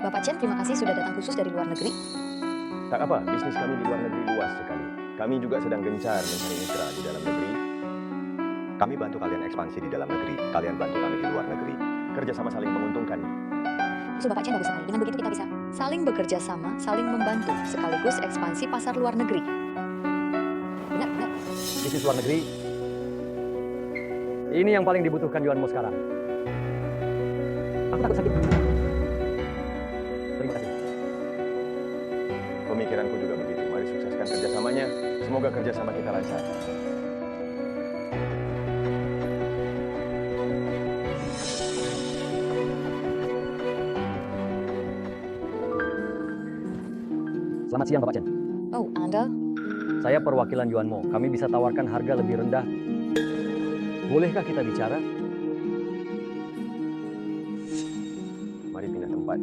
Bapak Chen, terima kasih sudah datang khusus dari luar negeri. Tak apa, bisnis kami di luar negeri luas sekali. Kami juga sedang gencar mencari mitra di dalam negeri. Kami bantu kalian ekspansi di dalam negeri. Kalian bantu kami di luar negeri. Kerjasama saling menguntungkan. So, Bapak Chen bagus sekali. Dengan begitu kita bisa saling bekerja sama, saling membantu, sekaligus ekspansi pasar luar negeri. Benar, benar. Bisnis luar negeri. Ini yang paling dibutuhkan Yuanmo sekarang. Aku takut sakit. Terima kasih. Pemikiranku juga begitu. Mari sukseskan kerjasamanya. Semoga kerjasama kita lancar. Selamat siang Bapak Chen. Oh, Anda? Saya perwakilan Yuanmo. Kami bisa tawarkan harga lebih rendah. Bolehkah kita bicara? Mari pindah tempat.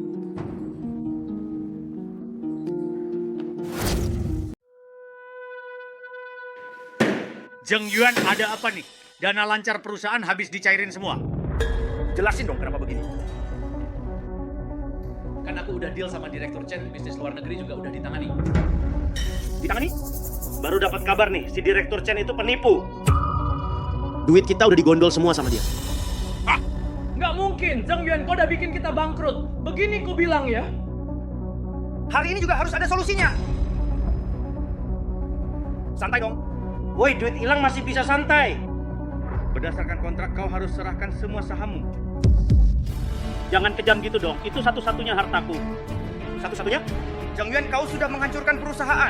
Zheng Yuan, ada apa nih? Dana lancar perusahaan habis dicairin semua. Jelasin dong kenapa begini. Kan aku udah deal sama Direktur Chen, bisnis luar negeri juga udah ditangani. Ditangani? Baru dapat kabar nih, si Direktur Chen itu penipu. Duit kita udah digondol semua sama dia. Nggak mungkin, Zheng Yuan, kau udah bikin kita bangkrut. Begini ku bilang ya. Hari ini juga harus ada solusinya. Santai dong. Woi, duit hilang masih bisa santai. Berdasarkan kontrak kau harus serahkan semua sahammu. Jangan kejam gitu dong, itu satu-satunya hartaku. Satu-satunya? Zheng Yuan, kau sudah menghancurkan perusahaan.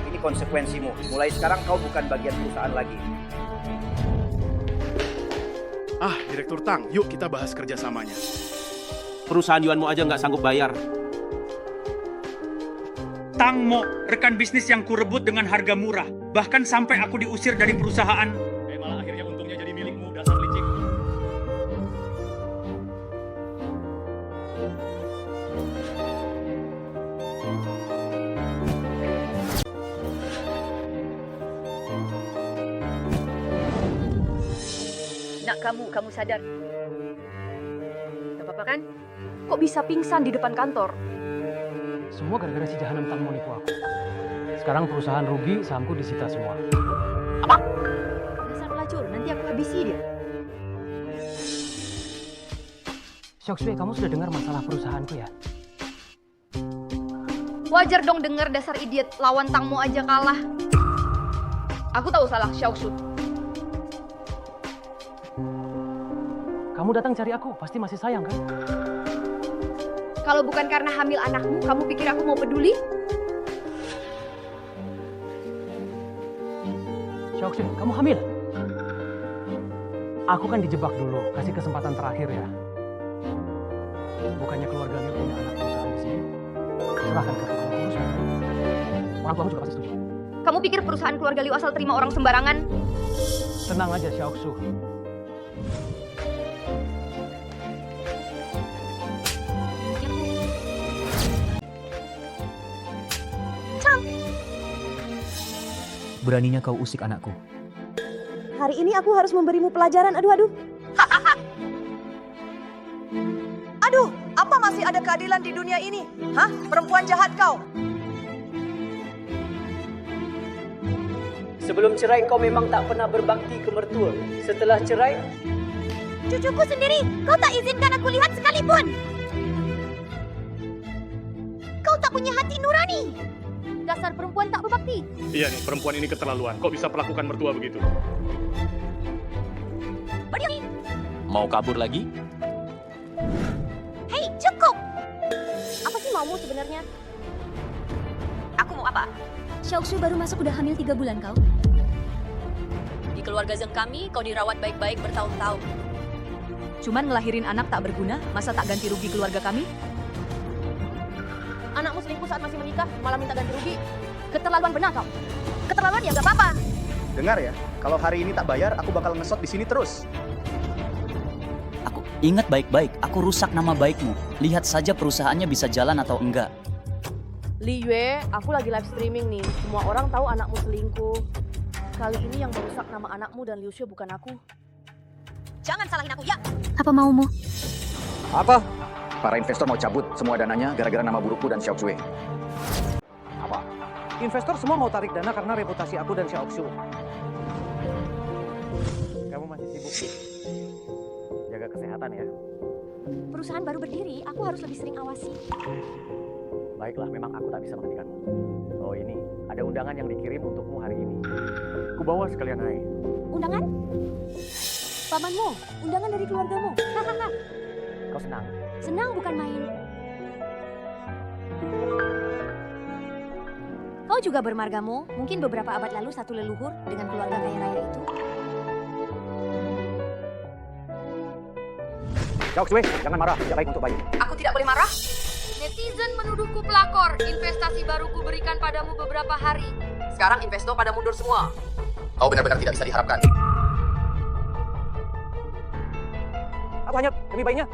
Ini konsekuensimu. Mulai sekarang kau bukan bagian perusahaan lagi. Direktur Tang, yuk kita bahas kerjasamanya. Perusahaan Yuanmo aja nggak sanggup bayar. Tang Mo, rekan bisnis yang kurebut dengan harga murah. Bahkan sampai aku diusir dari perusahaan. Malah akhirnya untungnya jadi milikmu, dasar licik. Nak kamu sadar. Gak apa-apa kan? Kok bisa pingsan di depan kantor? Semua gara-gara si Jahanam Tang mau nipu aku. Sekarang perusahaan rugi, sahamku disita semua. Dasar pelacur, nanti aku habisi dia. Xiaoxue, kamu sudah dengar masalah perusahaanku ya? Wajar dong dengar dasar idiot lawan Tangmo aja kalah. Aku tahu salah Xiaoxu. Kamu datang cari aku, pasti masih sayang kan? Kalau bukan karena hamil anakmu, kamu pikir aku mau peduli? Xiaoxue, kamu hamil? Aku kan dijebak dulu, kasih kesempatan terakhir ya. Bukannya keluarga Liu punya anak perusahaan di sini. Serahkan ke tukang urus. Orang tuamu juga pasti setuju. Kamu pikir perusahaan keluarga Liu asal terima orang sembarangan? Tenang aja Xiaoxue. Beraninya kau usik anakku. Hari ini aku harus memberimu pelajaran. Aduh. Aduh, apa masih ada keadilan di dunia ini? Hah? Perempuan jahat kau. Sebelum cerai kau memang tak pernah berbakti ke mertua. Setelah cerai, Cucuku sendiri, kau tak izinkan aku lihat sekalipun. Kau tak punya hati nurani. Dasar perempuan tak berbakti. Iya nih, perempuan ini keterlaluan. Kok bisa perlakukan mertua begitu? Berdiri. Mau kabur lagi? Hei, cukup. Apa sih maumu sebenarnya? Aku mau apa? Xiaoxue baru masuk udah hamil 3 bulan kau. Di keluarga Zheng kami, kau dirawat baik-baik bertahun-tahun. Cuman ngelahirin anak tak berguna, masa tak ganti rugi keluarga kami? Anakmu selingkuh saat masih menikah, malah minta ganti rugi. Keterlaluan benar kau. Keterlaluan ya gak apa-apa. Dengar ya, kalau hari ini tak bayar, aku bakal ngesot di sini terus. Ingat baik-baik, aku rusak nama baikmu. Lihat saja perusahaannya bisa jalan atau enggak. Li Yue, aku lagi live streaming nih. Semua orang tahu anakmu selingkuh. Kali ini yang merusak nama anakmu dan Liu Xue bukan aku. Jangan salahin aku, ya. Apa maumu? Apa? Para investor mau cabut semua dananya gara-gara nama burukku dan Xiao Xue. Apa? Investor semua mau tarik dana karena reputasi aku dan Xiao Xue. Kamu masih sibuk. Jaga kesehatan ya. Perusahaan baru berdiri, aku harus lebih sering awasi. Baiklah, memang aku tak bisa menghentikanmu. Oh ini, ada undangan yang dikirim untukmu hari ini. Ku bawa sekalian hai. Undangan? Pamanmu, undangan dari keluargamu. Hahaha. Kau senang? Senang bukan main. Kau juga bermargamu, mungkin beberapa abad lalu satu leluhur dengan keluarga kaya raya itu. Xiao Xue, jangan marah, tidak baik untuk bayi. Aku tidak boleh marah. Netizen menuduhku pelakor. Investasi baruku berikan padamu beberapa hari. Sekarang investor pada mundur semua. Kau benar-benar tidak bisa diharapkan. Aku hanya demi bayinya.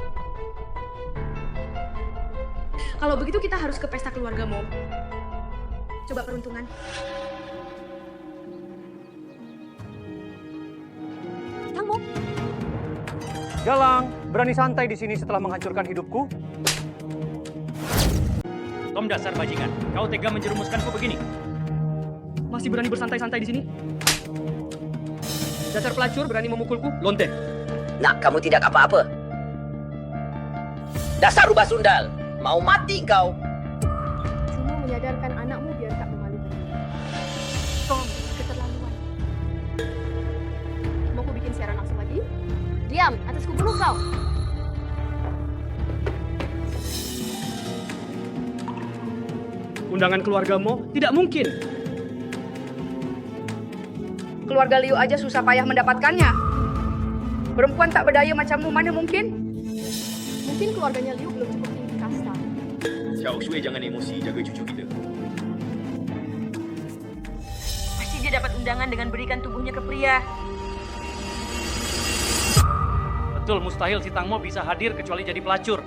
Kalau begitu kita harus ke pesta keluargamu. Coba peruntungan. Tangmo. Galang, berani santai di sini setelah menghancurkan hidupku? Tom dasar bajingan, kau tega menjerumuskanku begini. Masih berani bersantai-santai di sini? Dasar pelacur berani memukulku, lonte. Nak, kamu tidak apa-apa. Dasar rubah sundal, mau mati kau. Cuma menyadarkan anakmu biar tak memalukan. Tom, keterlaluan. Mau aku bikin siaran langsung lagi? Diam, atas kubunuh kau. Undangan keluargamu tidak mungkin. Keluarga Liu aja susah payah mendapatkannya. Perempuan tak berdaya macammu mana mungkin? Mungkin keluarganya Liu belum cukup tinggi kasta. Xiao Xue, jangan emosi, jaga cucu kita. Pasti dia dapat undangan dengan berikan tubuhnya ke pria. Betul, mustahil si Tangmo bisa hadir kecuali jadi pelacur.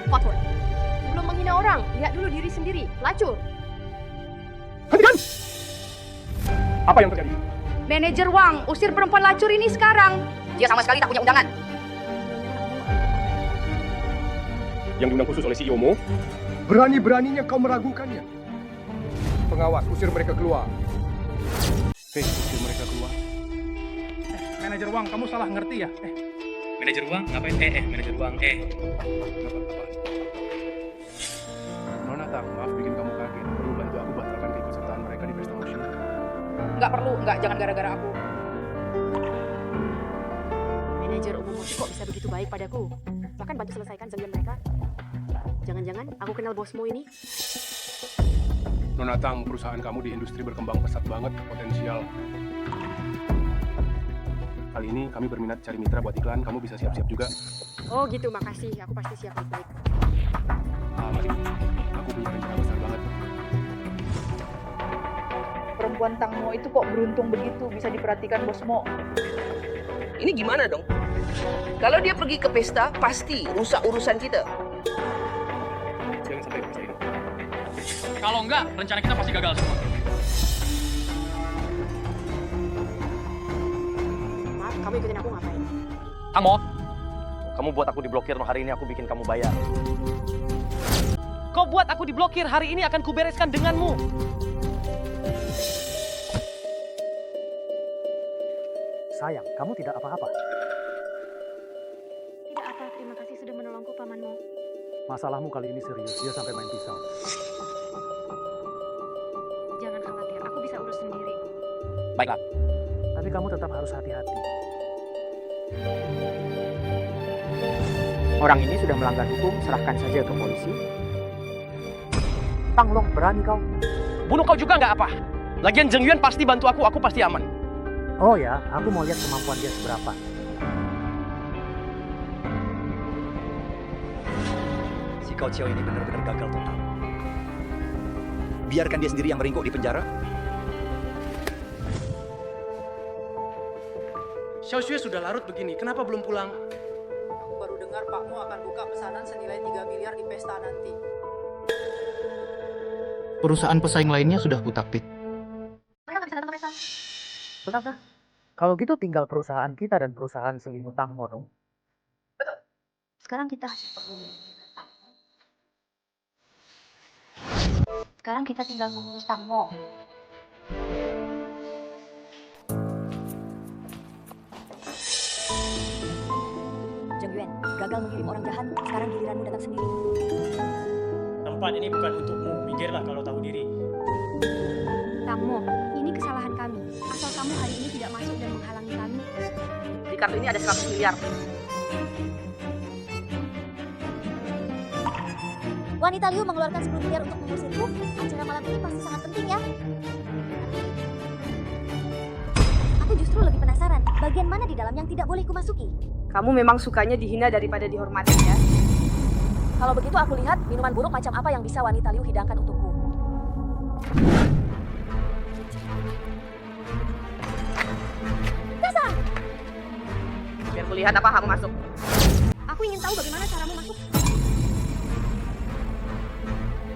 Fatwa. Sebelum menghina orang, lihat dulu diri sendiri. Pelacur. Hentikan! Apa yang terjadi? Manajer Wang, usir perempuan lacur ini sekarang. Dia sama sekali tak punya undangan. Yang diundang khusus oleh CEO Mo? Berani-beraninya kau meragukannya. Pengawas, usir mereka keluar. Usir mereka keluar. Manajer Wang, kamu salah ngerti ya? Manajer uang ngapain? Manajer uang. Nona tak, maaf bikin kamu kaget. Perlu bantu aku batalkan keikutsertaan mereka di pesta motion. Nggak perlu, nggak, jangan gara-gara aku. Manajer umum kok bisa begitu baik padaku? Bahkan bantu selesaikan jalian mereka. Jangan-jangan aku kenal bosmu ini? Nona Tang, perusahaan kamu di industri berkembang pesat banget, potensial. Kali ini kami berminat cari mitra buat iklan, kamu bisa siap-siap juga. Oh gitu, makasih. Aku pasti siap baik-baik. Mari, aku punya rencana besar banget. Perempuan Tangmo itu kok beruntung begitu bisa diperhatikan Bos Mo. Ini gimana dong? Kalau dia pergi ke pesta, pasti rusak urusan kita. Jangan sampai percaya. Kalau enggak, rencana kita pasti gagal semua. Maaf, kamu ikutin aku ngapain? Tangmo, kamu buat aku diblokir, hari ini aku bikin kamu bayar. Kau buat aku diblokir, hari ini akan kubereskan denganmu. Sayang, kamu tidak apa-apa. Tidak apa, terima kasih sudah menolongku, pamanmu. Masalahmu kali ini serius, dia sampai main pisau. Jangan khawatir, aku bisa urus sendiri. Baiklah. Tapi kamu tetap harus hati-hati. Orang ini sudah melanggar hukum, serahkan saja ke polisi. Tang Long, berani kau. Bunuh kau juga nggak apa. Lagian Zheng Yuan pasti bantu aku pasti aman. Oh ya, aku mau lihat kemampuan dia seberapa. Si Cao Qiao ini benar-benar gagal total. Biarkan dia sendiri yang meringkuk di penjara. Xiao Xue sudah larut begini, kenapa belum pulang? Aku baru dengar Pakmu akan akan buka pesanan senilai 3 miliar di pesta nanti. Perusahaan pesaing lainnya sudah kutaktik. Mereka nggak bisa datang ke pesta. Benar. Kalau gitu tinggal perusahaan kita dan perusahaan Selimo Tangmo dong. Sekarang kita tinggal mengurus Tangmo. Jeng Yuan, gagal mengirim orang jahat, sekarang giliranmu datang sendiri. Tempat ini bukan untukmu. Minggirlah kalau tahu diri. Tangmo, ini kesalahan kami. Asal kamu hari ini tidak masuk dan menghalangi kami. Di kartu ini ada 100 miliar. Wanita Liu mengeluarkan 10 miliar untuk mengusirku. Acara malam ini pasti sangat penting ya. Aku justru lebih penasaran, bagian mana di dalam yang tidak boleh kumasuki? Kamu memang sukanya dihina daripada dihormati ya? Kalau begitu aku lihat minuman buruk macam apa yang bisa wanita Liu hidangkan untukku. Dasar! Biar kulihat apa kamu masuk. Aku ingin tahu bagaimana caramu masuk.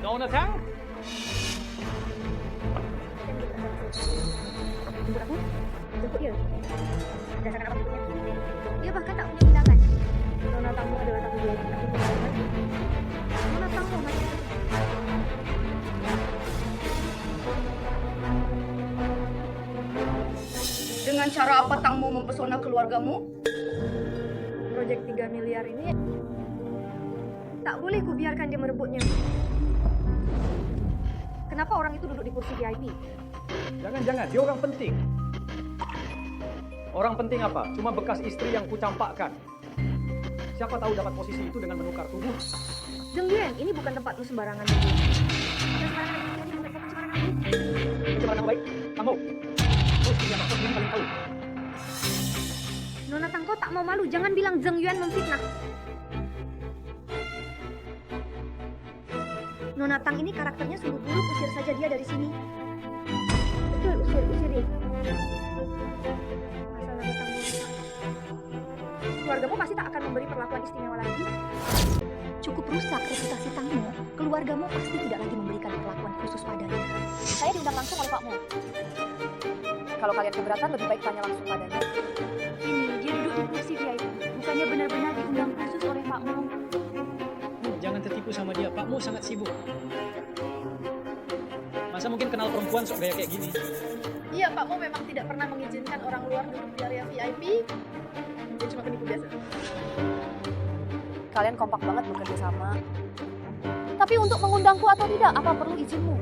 Nona Tang? Jemput aku? Jemput dia? Berdasarkan apa bentuknya? Dia bahkan tak punya undangan. Nona Tangmo adalah tamu dia. Aku berundangan. Nona Tangmo masih. Dengan cara apa Tangmo mempesona keluargamu? Proyek 3 miliar ini tak boleh kubiarkan dia merebutnya. Kenapa orang itu duduk di kursi VIP? Jangan, dia orang penting. Orang penting apa? Cuma bekas istri yang kucampakkan. Siapa tahu dapat posisi itu dengan menukar tubuh. Zeng Yuan, ini bukan tempatmu sembarangan. Sembarangan Pencemaran baik, kamu. Terus dia maksud yang paling tahu. Nona Tangko tak mau malu, jangan bilang Zeng Yuan memfitnah. Nona Tang ini karakternya sungguh buruk, usir saja dia dari sini. Betul, usir dia. Masalah Tang. Keluargamu pasti tak akan memberi perlakuan istimewa lagi. Cukup rusak reputasi Tangmo. Keluargamu pasti tidak lagi memberikan perlakuan khusus padanya. Saya diundang langsung oleh Pak Mo. Kalau kalian keberatan lebih baik tanya langsung padanya. Ini dia duduk di kursi VIP. Bukannya benar-benar diundang khusus oleh Pak Mo. Jangan tertipu sama dia. Pak Mo sangat sibuk. Masa mungkin kenal perempuan sok gaya kayak gini? Iya, Pak Mo memang tidak pernah mengizinkan orang luar duduk di area VIP. Dia cuma penipu biasa. Kalian kompak banget bekerja sama. Tapi untuk mengundangku atau tidak, apa perlu izinmu?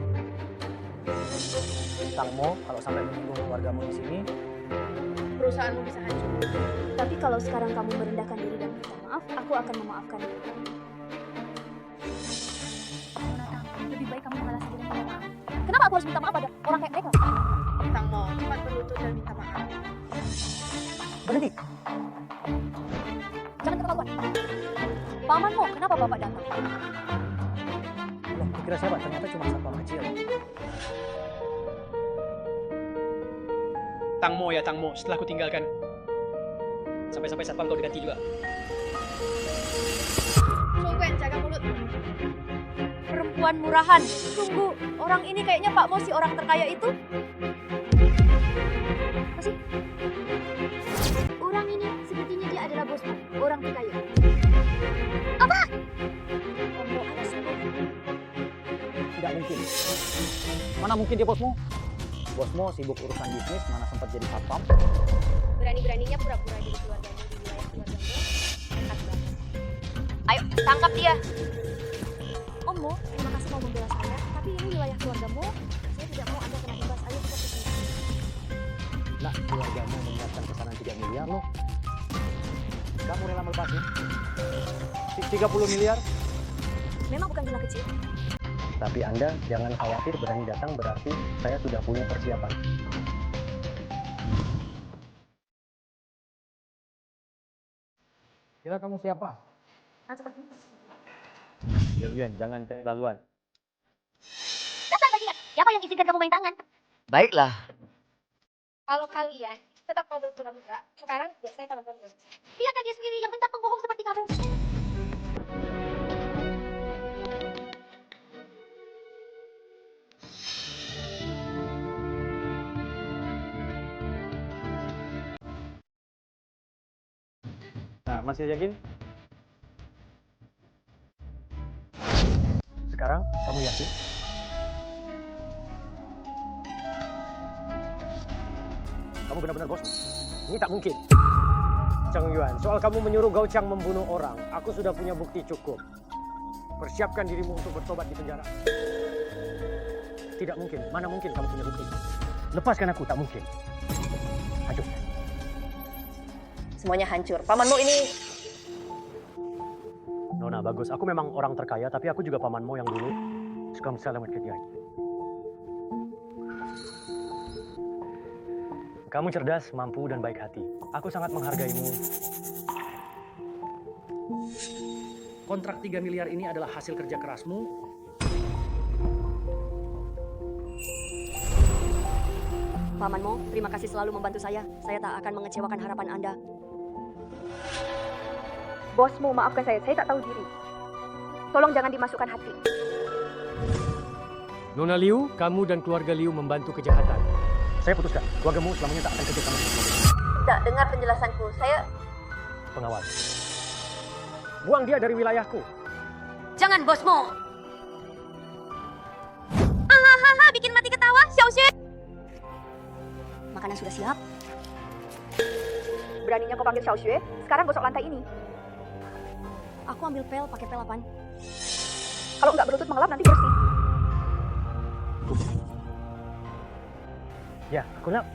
Tangmo, kalau sampai menyinggung keluargamu di sini, perusahaanmu bisa hancur. Tapi kalau sekarang kamu merendahkan diri dan minta maaf, aku akan memaafkan. Lebih baik kamu mengalah saja dan minta maaf. Kenapa aku harus minta maaf pada orang kayak mereka? Tangmo, cepat berlutut dan minta maaf. berhenti. Jangan keterlaluan. Paman Mo, kenapa Bapak datang? Loh, kira siapa? Ternyata cuma satpam kecil. Tangmo ya Tangmo, setelah ku tinggalkan. Sampai-sampai satpam kau diganti juga. Sungguh, jaga mulut. Perempuan murahan. Tunggu, orang ini kayaknya Pak Mo si orang terkaya itu. Masih? Orang ini sepertinya dia adalah bosmu, orang terkaya. Apa? Tidak mungkin. Mana mungkin dia bosmu? Bosmu sibuk urusan bisnis, mana sempat jadi satpam. Berani-beraninya pura-pura jadi keluarganya di wilayah keluarga Mo. Ayo, tangkap dia. Om Mo, terima kasih mau membela saya, tapi ini wilayah keluargamu. Saya tidak mau Anda kena imbas. Ayo kita ke sini. Nah, keluargamu menyiapkan pesanan 3 miliar loh. Kamu rela melepasnya? 30 miliar? Memang bukan jumlah kecil. Tapi Anda jangan khawatir, berani datang berarti saya sudah punya persiapan. Kira kamu siapa? Yuan, jangan terlaluan. Dasar bajingan, siapa yang izinkan kamu main tangan? Baiklah. Kalau kalian tetap mau berpura-pura, sekarang saya tambah. Biarkan dia sendiri yang bentak pembohong seperti kamu. masih yakin? Sekarang kamu yakin? Kamu benar-benar bos? Ini tak mungkin. Cheng Yuan, soal kamu menyuruh Gao Chang membunuh orang, aku sudah punya bukti cukup. Persiapkan dirimu untuk bertobat di penjara. Tidak mungkin, mana mungkin kamu punya bukti. Lepaskan aku, tak mungkin. Hancurkan. Semuanya hancur. Pamanmu ini... Nona, bagus. Aku memang orang terkaya, tapi aku juga pamanmu yang dulu suka selamat kerja. Kamu cerdas, mampu, dan baik hati. Aku sangat menghargaimu. Kontrak 3 miliar ini adalah hasil kerja kerasmu. Pamanmu, terima kasih selalu membantu saya. Saya tak akan mengecewakan harapan Anda. Bosmu, maafkan saya tak tahu diri. Tolong jangan dimasukkan hati. Nona Liu, kamu dan keluarga Liu membantu kejahatan. Saya putuskan, keluargamu selamanya tak akan kerja sama dengan keluarga. Tidak, dengar penjelasanku. Saya... Pengawal. Buang dia dari wilayahku. Jangan, bosmu! Hahaha, bikin mati ketawa, Xiao Xue! Makanan sudah siap. Beraninya kau panggil Xiao Xue, sekarang gosok lantai ini. Aku ambil pel, pakai pel apaan? Kalau nggak berlutut mengelap nanti bersih. Ya, aku nak.